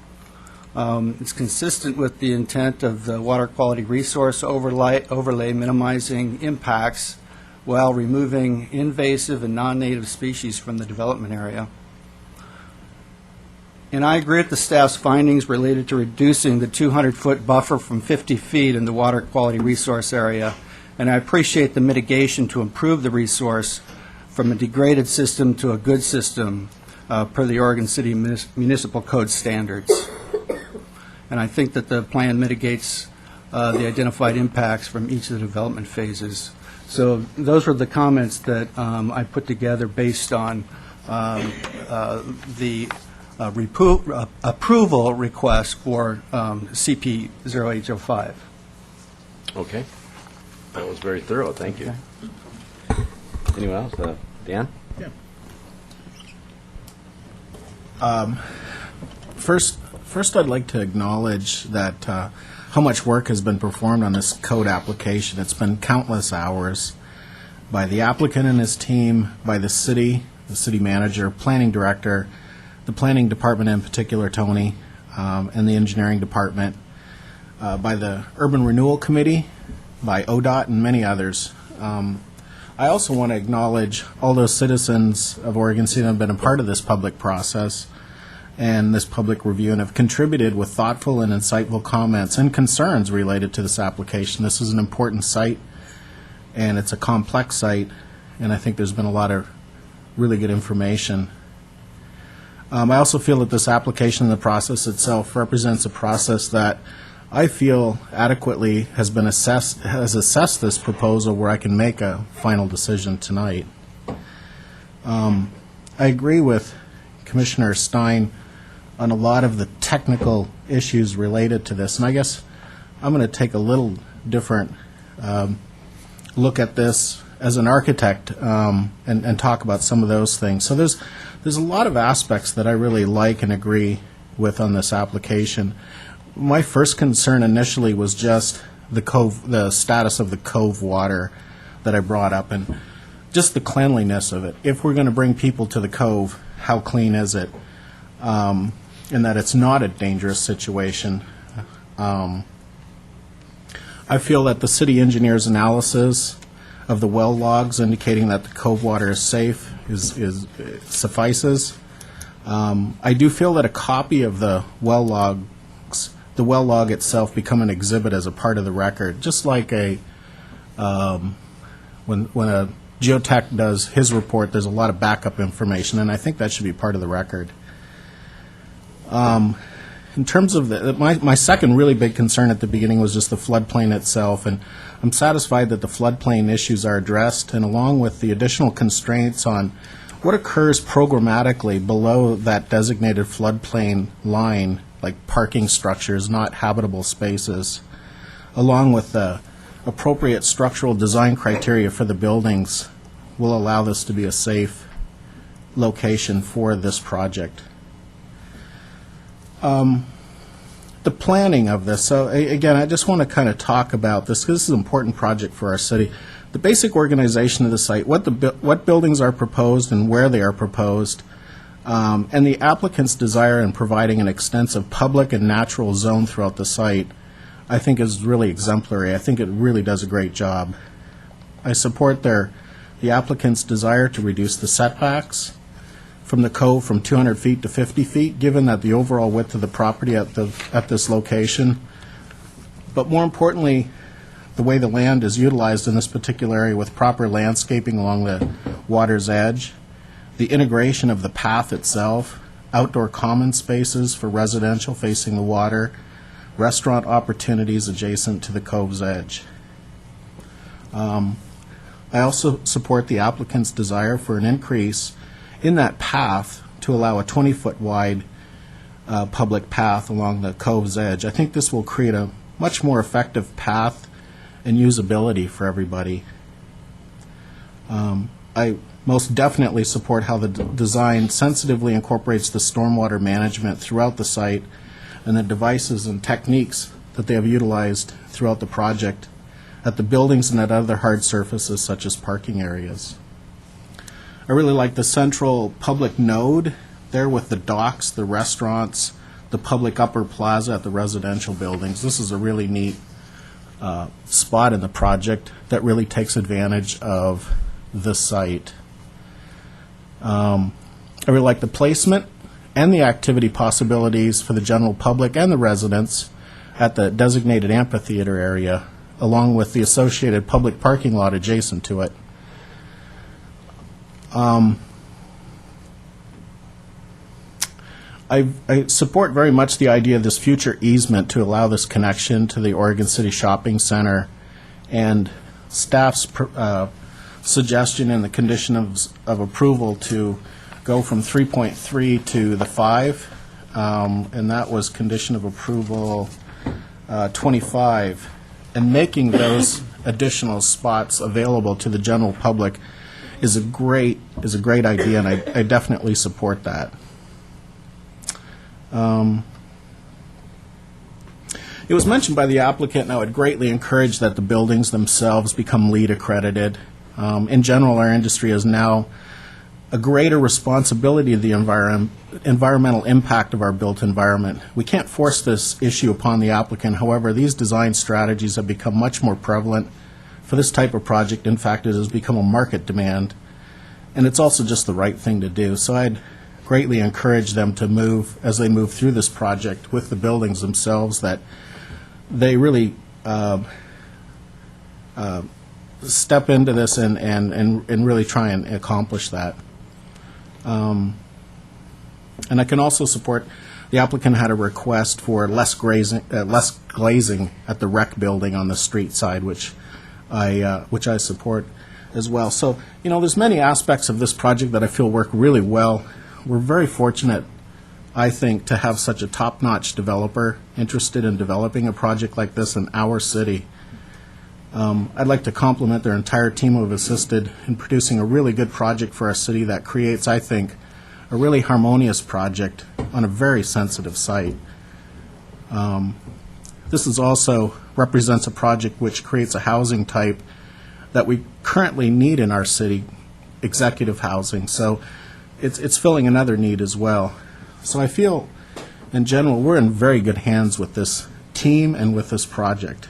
It's consistent with the intent of the water quality resource overlay minimizing impacts while removing invasive and non-native species from the development area. And I agree with the staff's findings related to reducing the 200-foot buffer from 50 feet in the water quality resource area, and I appreciate the mitigation to improve the resource from a degraded system to a good system per the Oregon City Municipal Code standards. And I think that the plan mitigates the identified impacts from each of the development phases. So those were the comments that I put together based on the approval request for CP 0805. Okay. That was very thorough. Thank you. Anyone else? Dan? First, I'd like to acknowledge that how much work has been performed on this code application. It's been countless hours by the applicant and his team, by the city manager, planning director, the planning department in particular, Tony, and the engineering department, by the Urban Renewal Committee, by ODOT, and many others. I also want to acknowledge all those citizens of Oregon City that have been a part of this public process and this public review and have contributed with thoughtful and insightful comments and concerns related to this application. This is an important site, and it's a complex site, and I think there's been a lot of really good information. I also feel that this application and the process itself represents a process that I feel adequately has assessed this proposal where I can make a final decision tonight. I agree with Commissioner Stein on a lot of the technical issues related to this, and I guess I'm going to take a little different look at this as an architect and talk about some of those things. So there's a lot of aspects that I really like and agree with on this application. My first concern initially was just the status of the cove water that I brought up, and just the cleanliness of it. If we're going to bring people to the cove, how clean is it? And that it's not a dangerous situation. I feel that the city engineer's analysis of the well logs indicating that the cove water is safe suffices. I do feel that a copy of the well log itself become an exhibit as a part of the record, just like when a geotech does his report, there's a lot of backup information, and I think that should be part of the record. In terms of my second really big concern at the beginning was just the floodplain itself, and I'm satisfied that the floodplain issues are addressed, and along with the additional constraints on what occurs programmatically below that designated floodplain line, like parking structures, not habitable spaces, along with the appropriate structural design criteria for the buildings, will allow this to be a safe location for this project. The planning of this, so again, I just want to kind of talk about this, because this is an important project for our city. The basic organization of the site, what buildings are proposed and where they are proposed, and the applicant's desire in providing an extensive public and natural zone throughout the site, I think is really exemplary. I think it really does a great job. I support the applicant's desire to reduce the setbacks from the cove from 200 feet to 50 feet, given that the overall width of the property at this location. But more importantly, the way the land is utilized in this particular area with proper landscaping along the water's edge, the integration of the path itself, outdoor common spaces for residential facing the water, restaurant opportunities adjacent to the cove's edge. I also support the applicant's desire for an increase in that path to allow a 20-foot wide public path along the cove's edge. I think this will create a much more effective path and usability for everybody. I most definitely support how the design sensitively incorporates the stormwater management throughout the site and the devices and techniques that they have utilized throughout the project at the buildings and at other hard surfaces such as parking areas. I really like the central public node there with the docks, the restaurants, the public upper plaza at the residential buildings. This is a really neat spot in the project that really takes advantage of the site. I really like the placement and the activity possibilities for the general public and the residents at the designated amphitheater area, along with the associated public parking lot adjacent to it. I support very much the idea of this future easement to allow this connection to the Oregon City Shopping Center, and staff's suggestion in the condition of approval to go from 3.3 to the 5, and that was condition of approval 25, and making those additional spots available to the general public is a great idea, and I definitely support that. It was mentioned by the applicant, and I would greatly encourage that the buildings themselves become LEED accredited. In general, our industry is now a greater responsibility of the environmental impact of our built environment. We can't force this issue upon the applicant. However, these design strategies have become much more prevalent for this type of project. In fact, it has become a market demand, and it's also just the right thing to do. So I'd greatly encourage them to move, as they move through this project with the buildings themselves, that they really step into this and really try and accomplish that. And I can also support, the applicant had a request for less glazing at the rec building on the street side, which I support as well. So, there's many aspects of this project that I feel work really well. We're very fortunate, I think, to have such a top-notch developer interested in developing a project like this in our city. I'd like to compliment their entire team who have assisted in producing a really good project for our city that creates, I think, a really harmonious project on a very sensitive site. This is also represents a project which creates a housing type that we currently need in our city, executive housing. So it's filling another need as well. So I feel, in general, we're in very good hands with this team and with this project.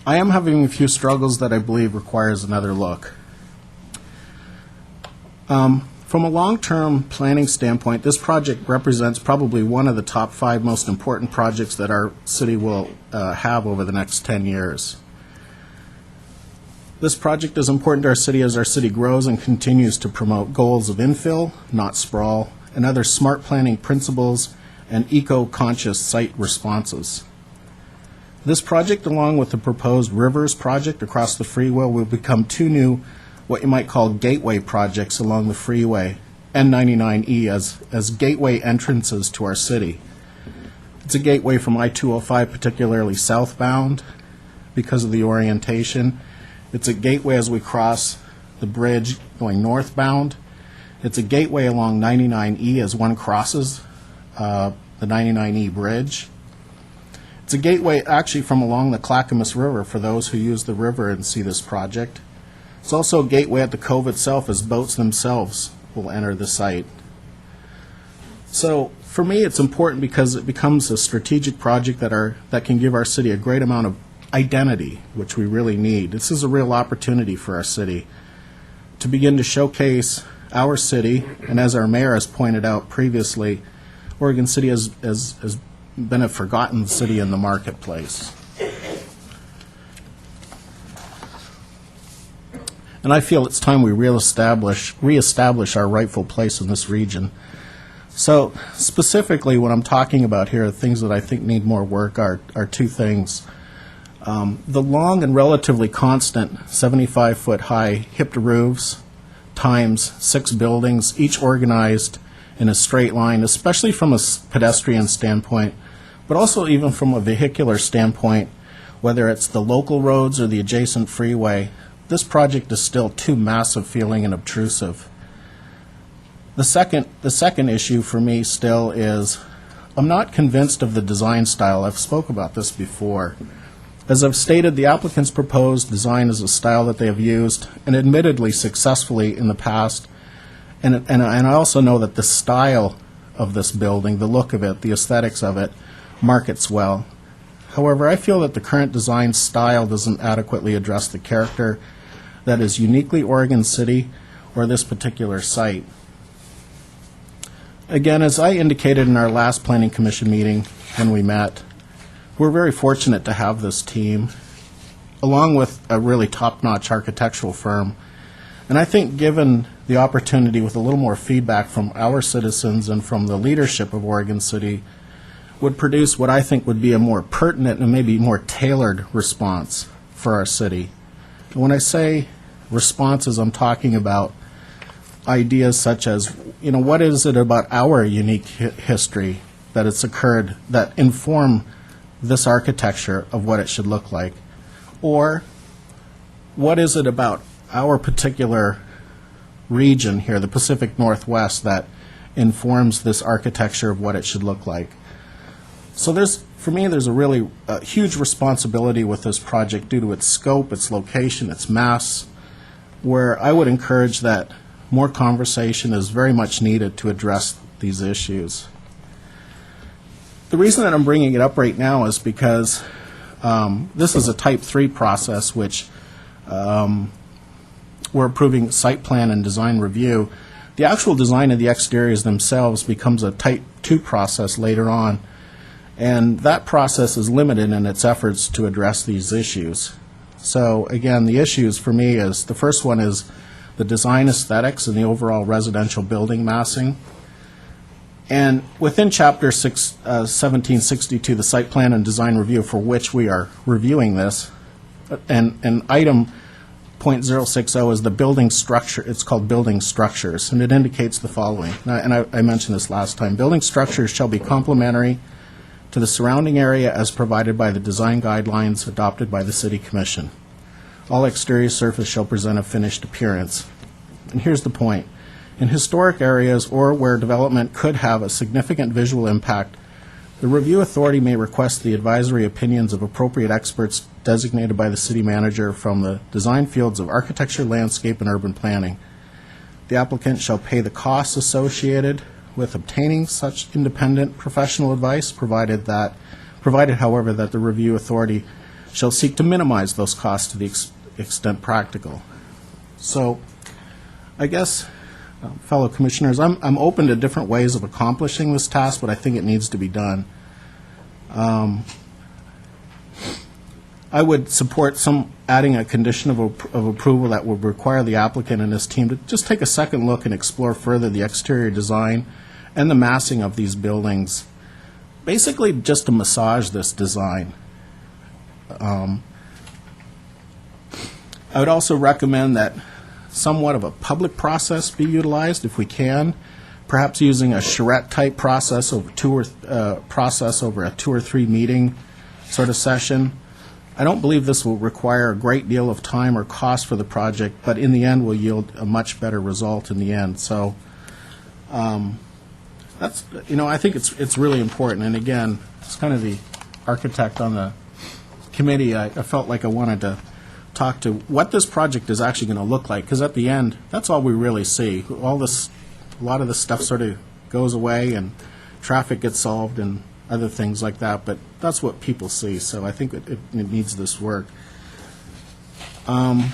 I am having a few struggles that I believe requires another look. From a long-term planning standpoint, this project represents probably one of the top 5 most important projects that our city will have over the next 10 years. This project is important to our city as our city grows and continues to promote goals of infill, not sprawl, and other smart planning principles and eco-conscious site responses. This project, along with the proposed Rivers project across the freeway, will become 2 new, what you might call gateway projects along the freeway and 99E as gateway entrances to our city. It's a gateway from I-205, particularly southbound, because of the orientation. It's a gateway as we cross the bridge going northbound. It's a gateway along 99E as one crosses the 99E bridge. It's a gateway actually from along the Clackamas River for those who use the river and see this project. It's also a gateway at the cove itself as boats themselves will enter the site. So for me, it's important because it becomes a strategic project that can give our city a great amount of identity, which we really need. This is a real opportunity for our city to begin to showcase our city, and as our mayor has pointed out previously, Oregon City has been a forgotten city in the marketplace. And I feel it's time we reestablish our rightful place in this region. So specifically what I'm talking about here, things that I think need more work are 2 things. The long and relatively constant 75-foot high hipped roofs times 6 buildings, each organized in a straight line, especially from a pedestrian standpoint, but also even from a vehicular standpoint, whether it's the local roads or the adjacent freeway, this project is still too massive feeling and obtrusive. The second issue for me still is I'm not convinced of the design style. I've spoke about this before. As I've stated, the applicant's proposed design is a style that they have used, and admittedly successfully in the past, and I also know that the style of this building, the look of it, the aesthetics of it, markets well. However, I feel that the current design style doesn't adequately address the character that is uniquely Oregon City or this particular site. Again, as I indicated in our last Planning Commission meeting when we met, we're very fortunate to have this team, along with a really top-notch architectural firm. And I think given the opportunity with a little more feedback from our citizens and from the leadership of Oregon City, would produce what I think would be a more pertinent and maybe more tailored response for our city. And when I say responses, I'm talking about ideas such as, what is it about our unique history that it's occurred that inform this architecture of what it should look like? Or what is it about our particular region here, the Pacific Northwest, that informs this architecture of what it should look like? So for me, there's a really huge responsibility with this project due to its scope, its location, its mass, where I would encourage that more conversation is very much needed to address these issues. The reason that I'm bringing it up right now is because this is a Type 3 process, which we're approving site plan and design review. The actual design of the exteriors themselves becomes a Type 2 process later on. And that process is limited in its efforts to address these issues. So again, the issues for me is, the first one is the design aesthetics and the overall residential building massing. And within Chapter 1762, the site plan and design review for which we are reviewing this, and item .060 is the building structure. It's called building structures, and it indicates the following. And I mentioned this last time. Building structures shall be complementary to the surrounding area as provided by the design guidelines adopted by the City Commission. All exterior surface shall present a finished appearance. And here's the point. In historic areas or where development could have a significant visual impact, the review authority may request the advisory opinions of appropriate experts designated by the city manager from the design fields of architecture, landscape, and urban planning. The applicant shall pay the costs associated with obtaining such independent professional advice, provided, however, that the review authority shall seek to minimize those costs to the extent practical. So, I guess, fellow commissioners, I'm open to different ways of accomplishing this task, but I think it needs to be done. I would support adding a condition of approval that would require the applicant and his team to just take a second look and explore further the exterior design and the massing of these buildings, basically just to massage this design. I would also recommend that somewhat of a public process be utilized if we can, perhaps using a charrette-type process over a 2 or 3 meeting sort of session. I don't believe this will require a great deal of time or cost for the project, but in the end will yield a much better result in the end. So that's, I think it's really important. And again, it's kind of the architect on the committee. I felt like I wanted to talk to what this project is actually going to look like, because at the end, that's all we really see. A lot of this stuff sort of goes away and traffic gets solved and other things like that, but that's what people see, so I think it needs this work. I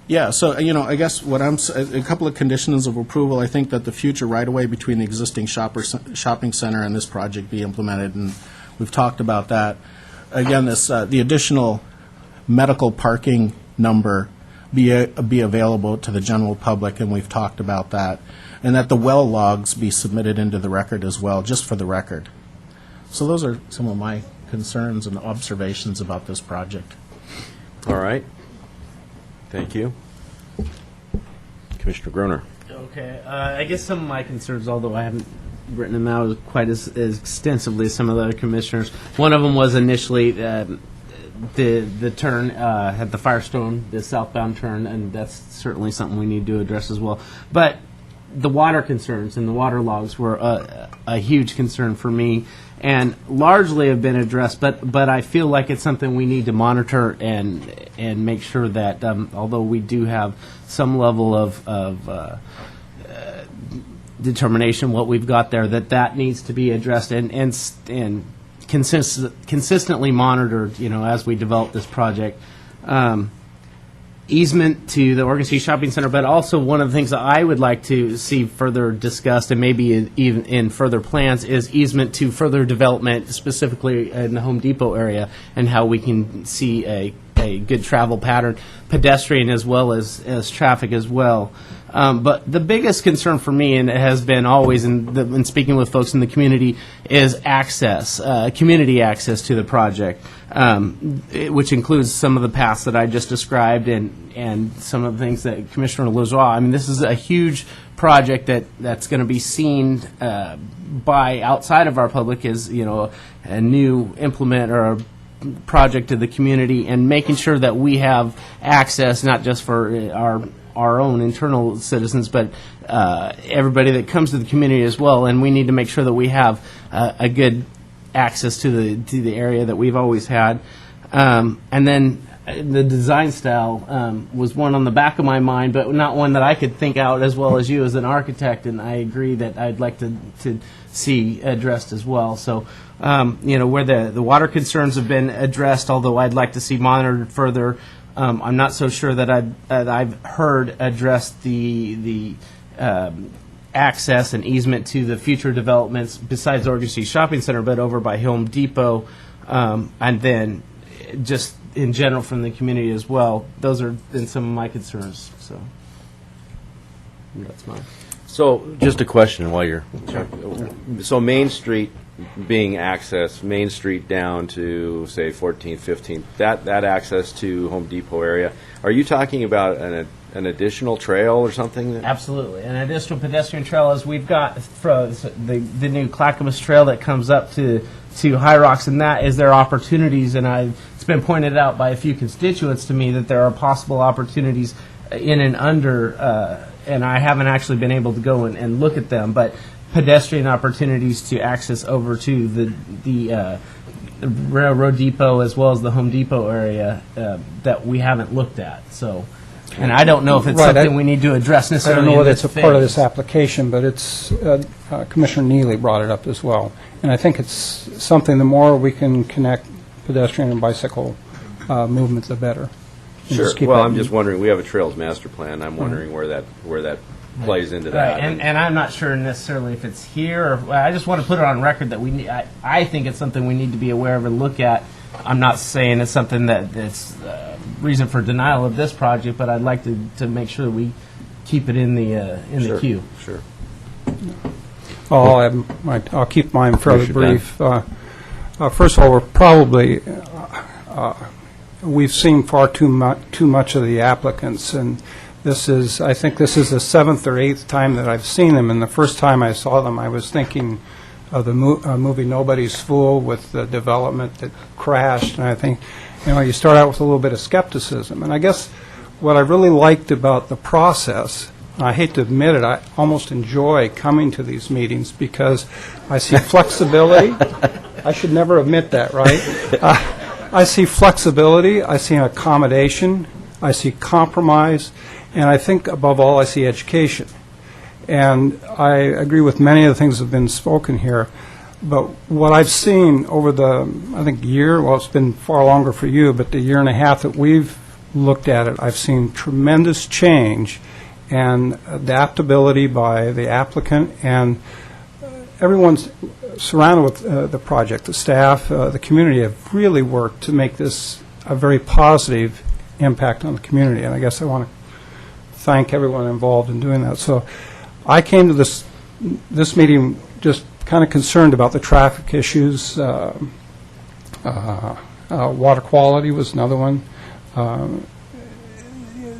guess a couple of conditions of approval. I think that the future right-of-way between the existing shopping center and this project be implemented, and we've talked about that. Again, the additional medical parking number be available to the general public, and we've talked about that. And that the well logs be submitted into the record as well, just for the record. So those are some of my concerns and observations about this project. All right. Thank you. Commissioner Groner. Okay. I guess some of my concerns, although I haven't written them out quite as extensively as some of the other commissioners, one of them was initially the turn at the Firestone, the southbound turn, and that's certainly something we need to address as well. But the water concerns and the water logs were a huge concern for me, and largely have been addressed. But I feel like it's something we need to monitor and make sure that although we do have some level of determination what we've got there, that needs to be addressed and consistently monitored. As we develop this project. Easement to the Oregon City Shopping Center, but also one of the things that I would like to see further discussed, and maybe even in further plans, is easement to further development, specifically in the Home Depot area, and how we can see a good travel pattern, pedestrian as well as traffic as well. But the biggest concern for me, and it has been always in speaking with folks in the community, is access, community access to the project, which includes some of the paths that I just described and some of the things that Commissioner Lazoie. I mean, this is a huge project that's going to be seen by outside of our public as, a new implement or a project to the community, and making sure that we have access not just for our own internal citizens, but everybody that comes to the community as well. And we need to make sure that we have a good access to the area that we've always had. And then the design style was one on the back of my mind, but not one that I could think out as well as you as an architect. And I agree that I'd like to see addressed as well. So, where the water concerns have been addressed, although I'd like to see monitored further. I'm not so sure that I've heard addressed the access and easement to the future developments besides Oregon City Shopping Center, but over by Home Depot, and then just in general from the community as well. Those are been some of my concerns. So that's mine. So just a question while you're so Main Street being accessed, Main Street down to, say, 14th, 15th, that access to Home Depot area, are you talking about an additional trail or something? Absolutely. An additional pedestrian trail is we've got the new Clackamas Trail that comes up to High Rocks, and that is there opportunities, and it's been pointed out by a few constituents to me that there are possible opportunities in and under, and I haven't actually been able to go and look at them, but pedestrian opportunities to access over to the Railroad Depot as well as the Home Depot area that we haven't looked at. So, and I don't know if it's Right, something we need to address I necessarily. don't know in whether it's a this part of this phase. application, but it's, Commissioner Neely brought it up as well. And I think it's something, the more we can connect pedestrian and bicycle movement, the better. And Sure. keep Well, that- I'm just wondering, we have a Trails Master Plan. I'm wondering where that plays into that. Right, and I'm not sure necessarily if it's here, or I just want to put it on record that we need, I think it's something we need to be aware of and look at. I'm not saying it's something that's reason for denial of this project, but I'd like to make sure we keep it in the Sure, queue. Sure. I'll keep mine fairly Commissioner brief. First of all, we're probably, we've seen far too much of the applicants, and I think this is the 7th or 8th time that I've seen them, and the first time I saw them, I was thinking of the movie Nobody's Fool with the development that crashed, and I think, you start out with a little bit of skepticism, and I guess what I really liked about the process, I hate to admit it, I almost enjoy coming to these meetings because I see flexibility. I should never admit that, right? I see flexibility, I see accommodation, I see compromise, and I think above all, I see education. And I agree with many of the things that have been spoken here, but what I've seen over the, I think, year, well, it's been far longer for you, but the year and a half that we've looked at it, I've seen tremendous change and adaptability by the applicant, and everyone's surrounded with the project. The staff, the community have really worked to make this a very positive impact on the community, and I guess I want to thank everyone involved in doing that. So I came to this meeting just kind of concerned about the traffic issues. Water quality was another one.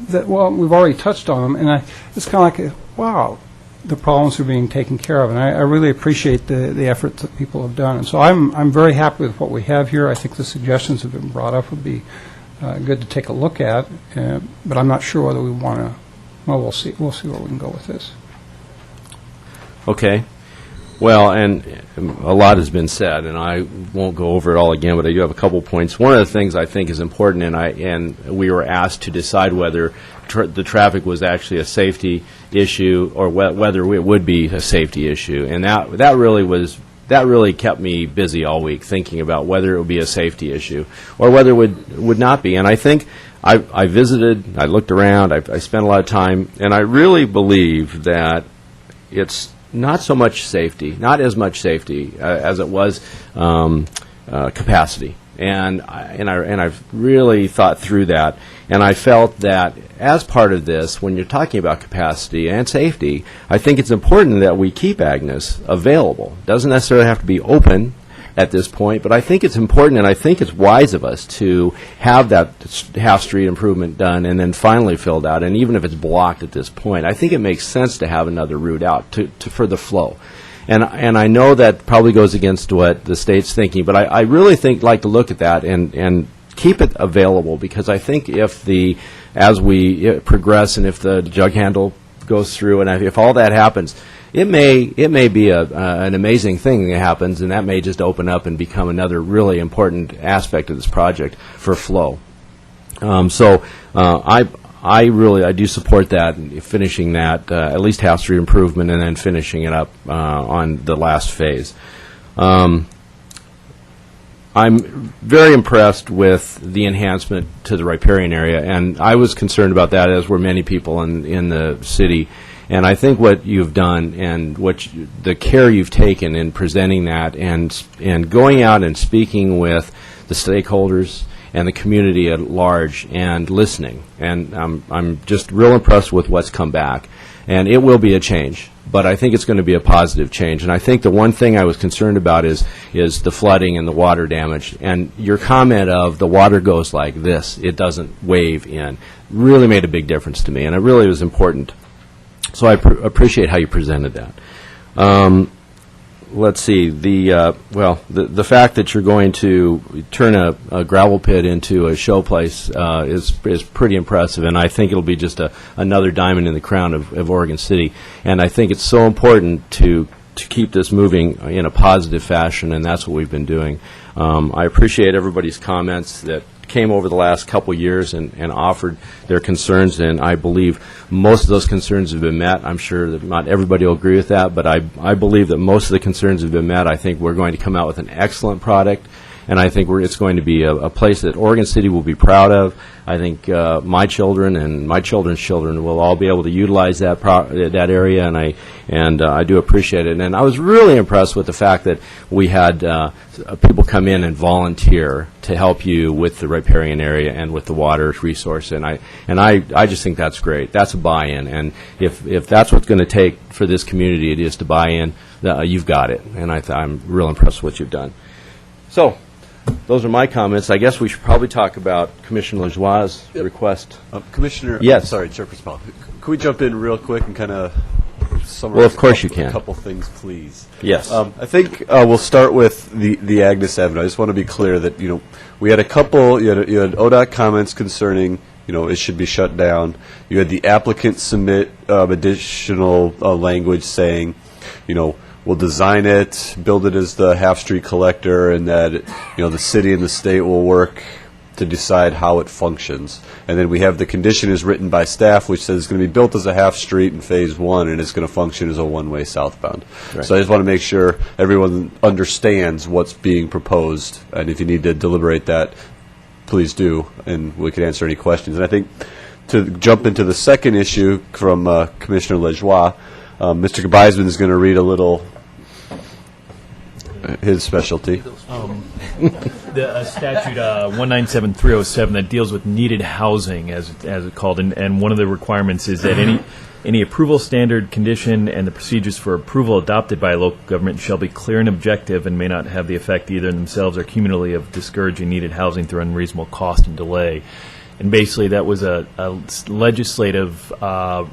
We've already touched on them, and it's kind of like, wow, the problems are being taken care of, and I really appreciate the effort that people have done. And so I'm very happy with what we have here. I think the suggestions that have been brought up would be good to take a look at, but I'm not sure whether we want to. Well, we'll see. We'll see where we can go with this. Okay. Well, and a lot has been said, and I won't go over it all again, but I do have a couple points. One of the things I think is important, and we were asked to decide whether the traffic was actually a safety issue or whether it would be a safety issue, and that really kept me busy all week thinking about whether it would be a safety issue or whether it would not be. And I think I visited, I looked around, I spent a lot of time, and I really believe that it's not so much safety, not as much safety as it was capacity. And I've really thought through that, and I felt that as part of this, when you're talking about capacity and safety, I think it's important that we keep Agnes available. It doesn't necessarily have to be open at this point, but I think it's important, and I think it's wise of us to have that half-street improvement done and then finally filled out, and even if it's blocked at this point, I think it makes sense to have another route out for the flow. And I know that probably goes against what the state's thinking, but I really like to look at that and keep it available, because I think as we progress and if the jug handle goes through and if all that happens, it may be an amazing thing that happens, and that may just open up and become another really important aspect of this project for flow. I do support that, finishing that, at least half-street improvement, and then finishing it up on the last phase. I'm very impressed with the enhancement to the riparian area, and I was concerned about that, as were many people in the city. And I think what you've done and the care you've taken in presenting that and going out and speaking with the stakeholders and the community at large and listening. And I'm just real impressed with what's come back. And it will be a change, but I think it's going to be a positive change. And I think the one thing I was concerned about is the flooding and the water damage. And your comment of the water goes like this, it doesn't wave in, really made a big difference to me, and it really was important. So I appreciate how you presented that. Let's see, the fact that you're going to turn a gravel pit into a show place is pretty impressive, and I think it'll be just another diamond in the crown of Oregon City. And I think it's so important to keep this moving in a positive fashion, and that's what we've been doing. I appreciate everybody's comments that came over the last couple years and offered their concerns, and I believe most of those concerns have been met. I'm sure that not everybody will agree with that, but I believe that most of the concerns have been met. I think we're going to come out with an excellent product, and I think it's going to be a place that Oregon City will be proud of. I think my children and my children's children will all be able to utilize that area, and I do appreciate it. And I was really impressed with the fact that we had people come in and volunteer to help you with the riparian area and with the water resource, and I just think that's great. That's a buy-in, and if that's what's going to take for this community, it is to buy in. You've got it, and I'm real impressed with what you've done. So. Those are my comments. I guess we should probably talk about Commissioner Lajoie's request. Commissioner, Yes. sorry, Chairperson Powell. Could we jump in real quick and kind of summarize Well, of course you can. a couple things, please? Yes. I think we'll start with the Agnes Avenue. I just want to be clear that, we had a couple, you had ODOT comments concerning, it should be shut down. You had the applicant submit additional language saying, we'll design it, build it as the half-street collector, and that, the city and the state will work to decide how it functions. And then we have the condition is written by staff, which says it's going to be built as a half-street in Phase 1, and it's going to function as a one-way southbound. Right. So I just want to make sure everyone understands what's being proposed, and if you need to deliberate that, please do, and we can answer any questions. And I think to jump into the second issue from Commissioner Lajoie, Mr. Gebeisman is going to read a little his specialty. The statute 197307 that deals with needed housing, as it's called, and one of the requirements is that any approval standard, condition, and the procedures for approval adopted by a local government shall be clear and objective and may not have the effect either in themselves or cumulatively of discouraging needed housing through unreasonable cost and delay. And basically, that was a legislative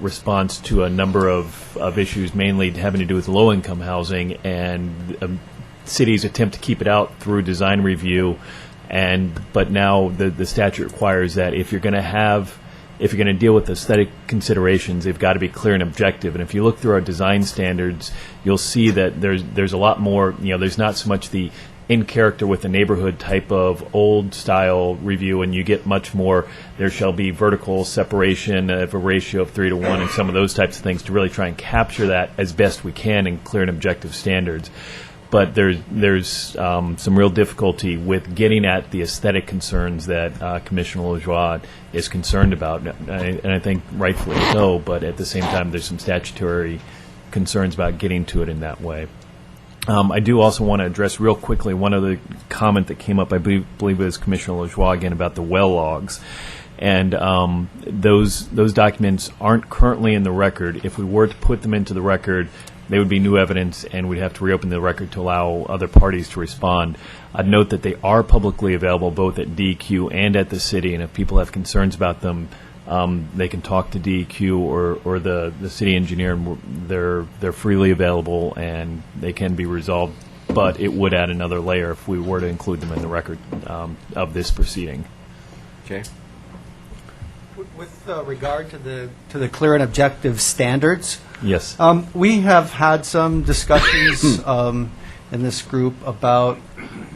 response to a number of issues, mainly having to do with low-income housing and cities attempt to keep it out through design review. But now the statute requires that if you're going to deal with aesthetic considerations, they've got to be clear and objective. And if you look through our design standards, you'll see that there's a lot more. There's not so much the in character with the neighborhood type of old style review, and you get much more. There shall be vertical separation of a ratio of 3 to 1 and some of those types of things to really try and capture that as best we can in clear and objective standards. But there's some real difficulty with getting at the aesthetic concerns that Commissioner Lajoie is concerned about, and I think rightfully so, but at the same time there's some statutory concerns about getting to it in that way. I do also want to address real quickly one other comment that came up, I believe it was Commissioner Lajoie again, about the well logs. And those documents aren't currently in the record. If we were to put them into the record, they would be new evidence, and we'd have to reopen the record to allow other parties to respond. I'd note that they are publicly available both at DEQ and at the city, and if people have concerns about them, they can talk to DEQ or the city engineer, and they're freely available, and they can be resolved. But it would add another layer if we were to include them in the record of this proceeding. Okay. With regard to the clear and objective standards, Yes. We have had some discussions in this group about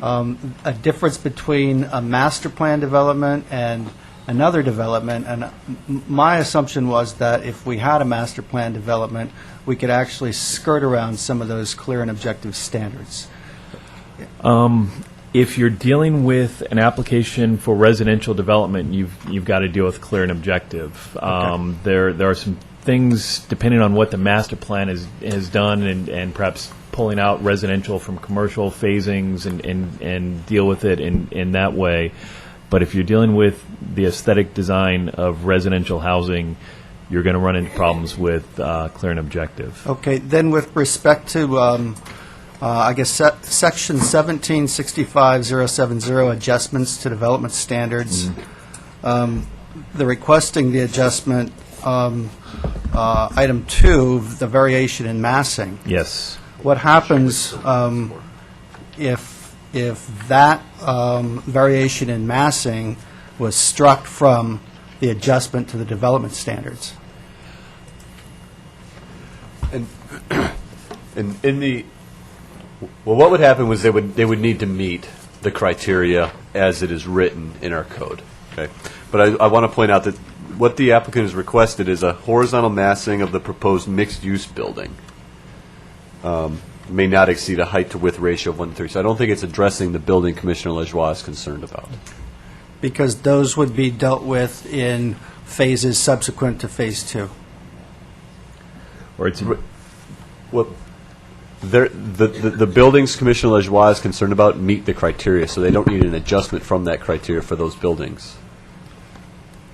a difference between a master plan development and another development. And my assumption was that if we had a master plan development, we could actually skirt around some of those clear and objective standards. If you're dealing with an application for residential development, you've got to deal with clear and objective. Okay. There are some things, depending on what the master plan has done, and perhaps pulling out residential from commercial phasings and deal with it in that way. But if you're dealing with the aesthetic design of residential housing, you're going to run into problems with clear and objective. Okay, then with respect to, I guess, Section 1765070, adjustments to development standards, the requesting the adjustment, item 2, the variation in massing. Yes. What happens if that variation in massing was struck from the adjustment to the development standards? And in the, well, what would happen was they would need to meet the criteria as it is written in our code. Okay, but I want to point out that what the applicant has requested is a horizontal massing of the proposed mixed-use building. May not exceed a height to width ratio of 1:3. So I don't think it's addressing the building Commissioner Lajoie is concerned about. Because those would be dealt with in phases subsequent to Phase 2. Or it's Well, the buildings Commissioner Lajoie is concerned about meet the criteria, so they don't need an adjustment from that criteria for those buildings.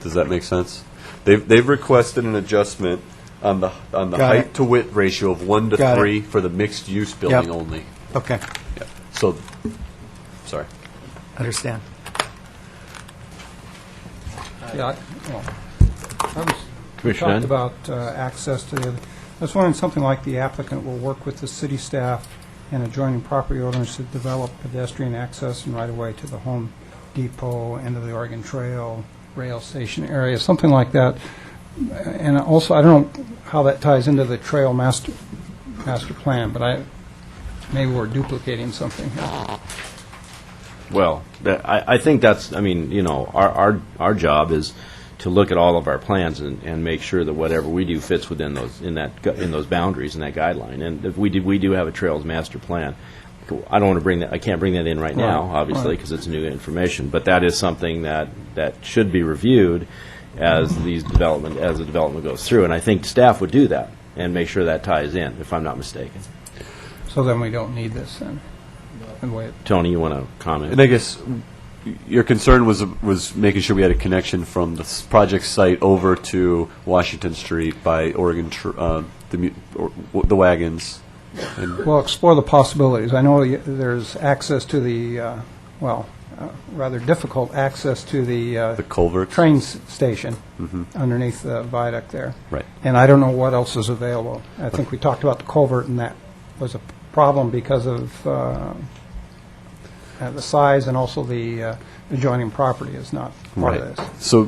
Does that make sense? They've requested an adjustment on the Got height it. to width ratio of 1 to Got it. 3 for the mixed use building Yep. only. Okay, Yeah. So, sorry. understand. Yeah, I was Commissioner talked Dunn? about access to the other. I was wondering, something like the applicant will work with the city staff and adjoining property owners to develop pedestrian access and right-of-way to the Home Depot, end of the Oregon Trail, rail station area, something like that. And also, I don't know how that ties into the trail master plan, but maybe we're duplicating something here. Well, I think that's, I mean, you know, our job is to look at all of our plans and make sure that whatever we do fits within those, in those boundaries, in that guideline. And if we do have a trails master plan. I don't want to bring that, I can't bring that in right now, Right, obviously, right. because it's new information. But that is something that should be reviewed as the development goes through. And I think staff would do that and make sure that ties in, if I'm not mistaken. So then we don't need this then. And wait. Tony, you want to comment? And I guess your concern was making sure we had a connection from the project site over to Washington Street by Oregon, the wagons. And Well, explore the possibilities. I know there's access to the, rather difficult access to the culverts. train station underneath the viaduct there. Right. And I don't know what else is available. I think we talked about the culvert, and that was a problem because of the size, and also the adjoining property is not part of this. So,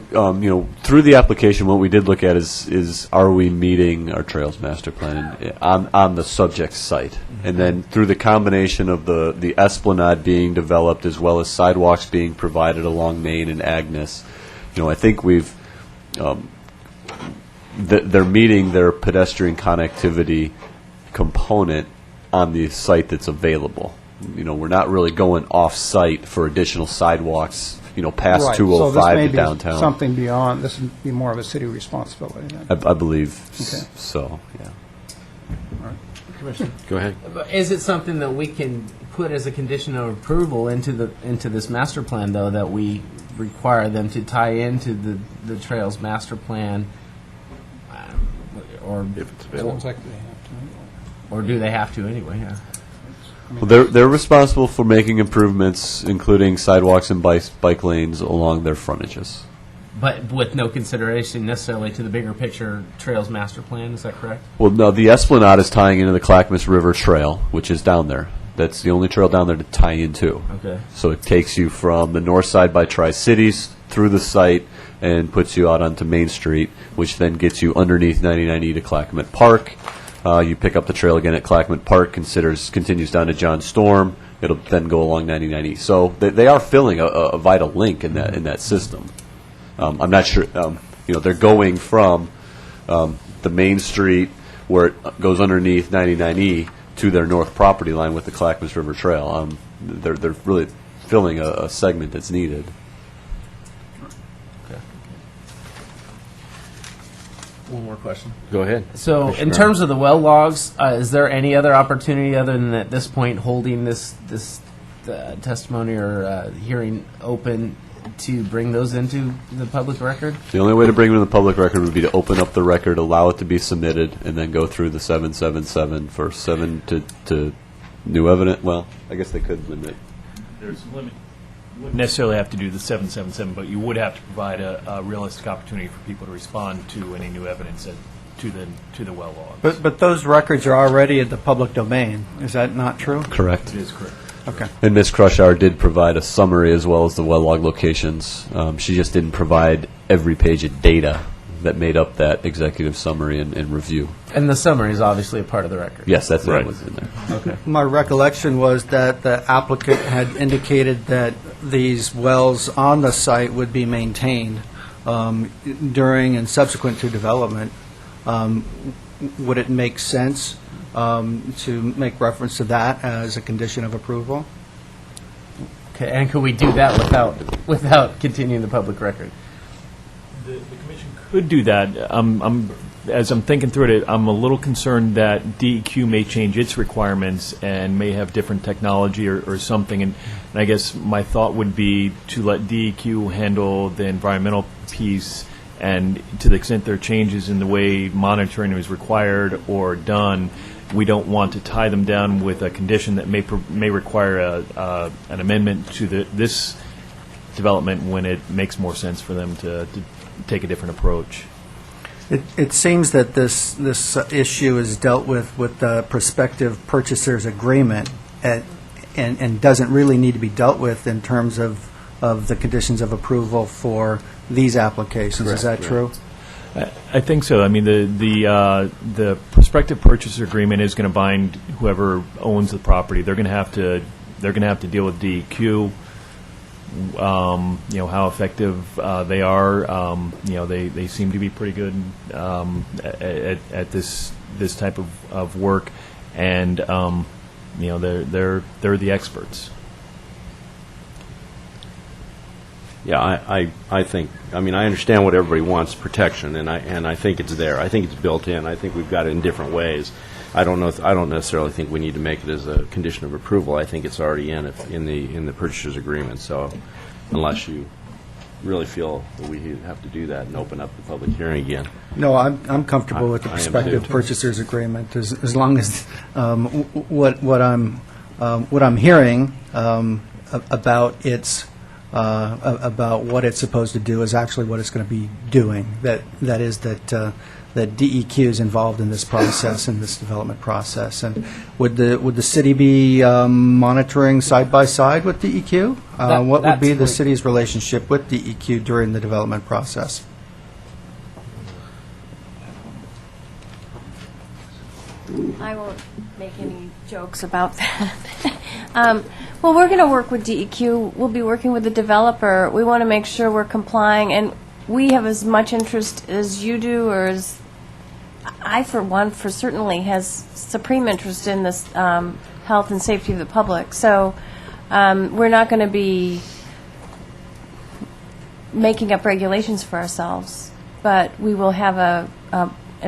through the application, what we did look at is are we meeting our Trails Master Plan on the subject site? And then through the combination of the Esplanade being developed as well as sidewalks being provided along Main and Agnes, I think we've, they're meeting their pedestrian connectivity component on the site that's available. We're not really going off-site for additional sidewalks, past Right. 205 to So this may be downtown. something beyond, this would be more of a city responsibility then. I believe Okay. so, yeah. Go ahead. Is it something that we can put as a condition of approval into this master plan, though, that we require them to tie into the Trails master plan, or If it's available. Sounds like they have to. or do they have to anyway? Yeah. Well, they're responsible for making improvements, including sidewalks and bike lanes along their frontages. But with no consideration necessarily to the bigger picture Trails master plan. Is that correct? Well, no, the Esplanade is tying into the Clackamas River Trail, which is down there. That's the only trail down there to tie into. Okay. So it takes you from the north side by Tri-Cities through the site and puts you out onto Main Street, which then gets you underneath 99E to Clackamas Park. You pick up the trail again at Clackamas Park, continues down to John Storm. It'll then go along 99E. So they are filling a vital link in that system. I'm not sure. They're going from the Main Street where it goes underneath 99E to their north property line with the Clackamas River Trail. They're really filling a segment that's needed. One more question. Go ahead. So, in Commissioner. terms of the well logs, is there any other opportunity other than at this point holding this testimony or hearing open to bring those into the public record? The only way to bring them to the public record would be to open up the record, allow it to be submitted, and then go through the 777 for 7 to new evidence. Well, I guess they could limit. There's some limit. You wouldn't necessarily have to do the 777, but you would have to provide a realistic opportunity for people to respond to any new evidence to the well logs. But those records are already in the public domain. Is that not true? Correct. It is correct. Okay. And Ms. Crushhour did provide a summary as well as the well log locations. She just didn't provide every page of data that made up that executive summary and review. And the summary is obviously a part of the record. Yes, that's Right. what was in there. Okay. My recollection was that the applicant had indicated that these wells on the site would be maintained during and subsequent to development. Would it make sense to make reference to that as a condition of approval? Okay, and could we do that without continuing the public record? The commission could do that. As I'm thinking through it, I'm a little concerned that DEQ may change its requirements and may have different technology or something. And I guess my thought would be to let DEQ handle the environmental piece, and to the extent there are changes in the way monitoring is required or done, we don't want to tie them down with a condition that may require an amendment to this development when it makes more sense for them to take a different approach. It seems that this issue is dealt with the prospective purchaser's agreement and doesn't really need to be dealt with in terms of the conditions of approval for these applications. Is that true? I think so. I mean, the prospective purchaser agreement is going to bind whoever owns the property. They're going to have to deal with DEQ. How effective they are. They seem to be pretty good at this type of work, and they're the experts. Yeah, I think, I understand what everybody wants, protection, and I think it's there. I think it's built in. I think we've got it in different ways. I don't necessarily think we need to make it as a condition of approval. I think it's already in the purchaser's agreement. So unless you really feel that we have to do that and open up the public hearing again. No, I'm comfortable with the I am prospective too. purchaser's agreement as long as what I'm hearing about its about what it's supposed to do is actually what it's going to be doing. That is that DEQ is involved in this process, in this development process. And would the city be monitoring side by side with DEQ? What would be the that's city's relationship with DEQ during the development process? I won't make any jokes about that. Well, we're going to work with DEQ. We'll be working with the developer. We want to make sure we're complying, and we have as much interest as you do, or as I, for one, for certainly has supreme interest in this health and safety of the public. So we're not going to be making up regulations for ourselves, but we will have a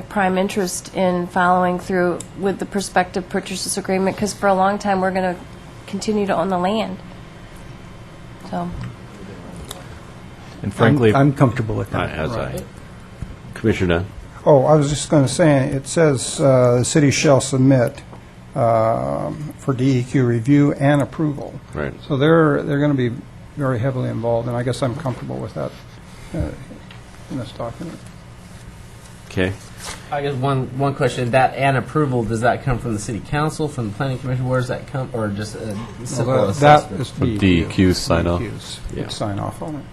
prime interest in following through with the prospective purchasers agreement, because for a long time we're going to continue to own the land. So, And frankly, I'm comfortable with that. As I, Commissioner Dunn? Oh, I was just going to say, it says the city shall submit for DEQ review and approval. Right. So they're going to be very heavily involved, and I guess I'm comfortable with that in this document. Okay. I guess one question, that and approval, does that come from the city council, from the planning commission? Where does that come, or just a simple Well, assessment? that is DEQ sign off. DEQ's Yeah. sign off on it.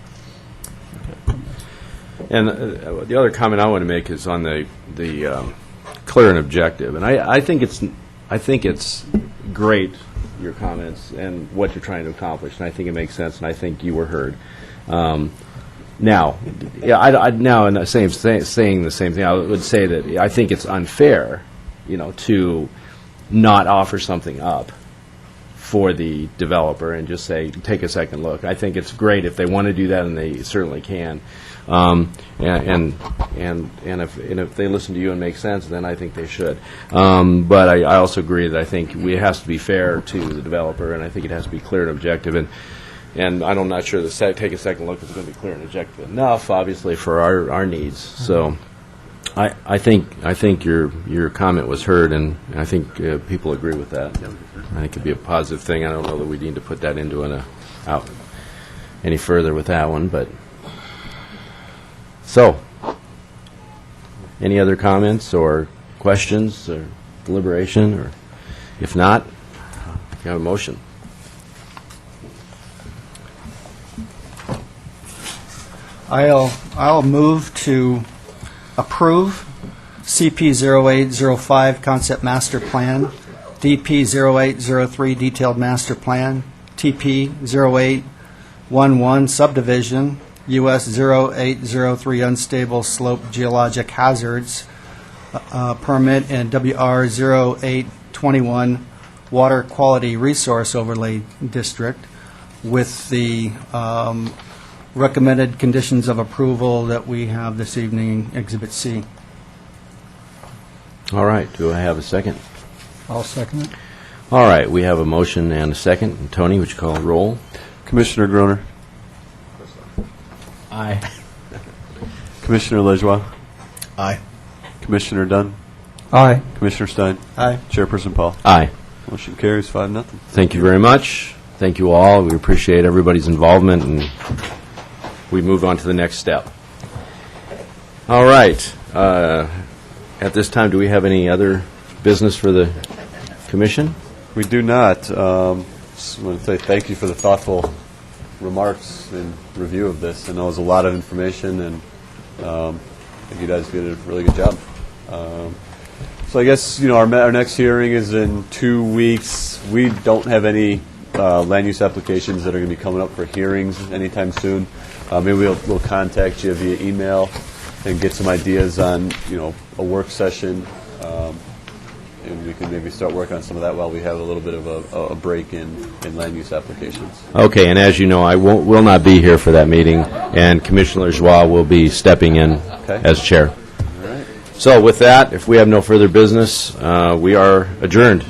And the other comment I want to make is on the clear and objective. And I think it's great, your comments and what you're trying to accomplish, and I think it makes sense, and I think you were heard. Now, now in the saying the same thing, I would say that I think it's unfair, to not offer something up for the developer and just say, take a second look. I think it's great if they want to do that, and they certainly can. And if they listen to you and make sense, then I think they should. But I also agree that I think it has to be fair to the developer, and I think it has to be clear and objective. And And I'm not sure take a second look, it's going to be clear and objective enough, obviously, for our needs. So I think your comment was heard, and I think people agree with that. I think it'd be a positive thing. I don't know that we need to put that into out any further with that one, but so any other comments or questions or deliberation, or if not, you have a motion. I'll move to approve CP 0805 Concept Master Plan, DP 0803 Detailed Master Plan, TP 0811 Subdivision, US 0803 Unstable Slope Geologic Hazards Permit, and WR 0821 Water Quality Resource Overlay District, with the recommended conditions of approval that we have this evening, Exhibit C. All right, do I have a second? I'll second it. All right, we have a motion and a second. And Tony, would you call a roll? Commissioner Groner, Aye. Commissioner Lejoie, Aye. Commissioner Dunn, Aye. Commissioner Stein, Aye. Chairperson Paul. Aye. Motion carries 5-0. Thank you very much. Thank you all. We appreciate everybody's involvement, and we move on to the next step. All right. At this time, do we have any other business for the commission? We do not. Just want to say thank you for the thoughtful remarks and review of this. I know it was a lot of information, and I think you guys did a really good job. So I guess, our next hearing is in 2 weeks. We don't have any land use applications that are going to be coming up for hearings anytime soon. Maybe we'll contact you via email and get some ideas on, a work session, and we can maybe start working on some of that while we have a little bit of a break in land use applications. Okay, and as you know, I will not be here for that meeting, and Commissioner Joie will be stepping in as chair. All right. So with that, if we have no further business, we are adjourned.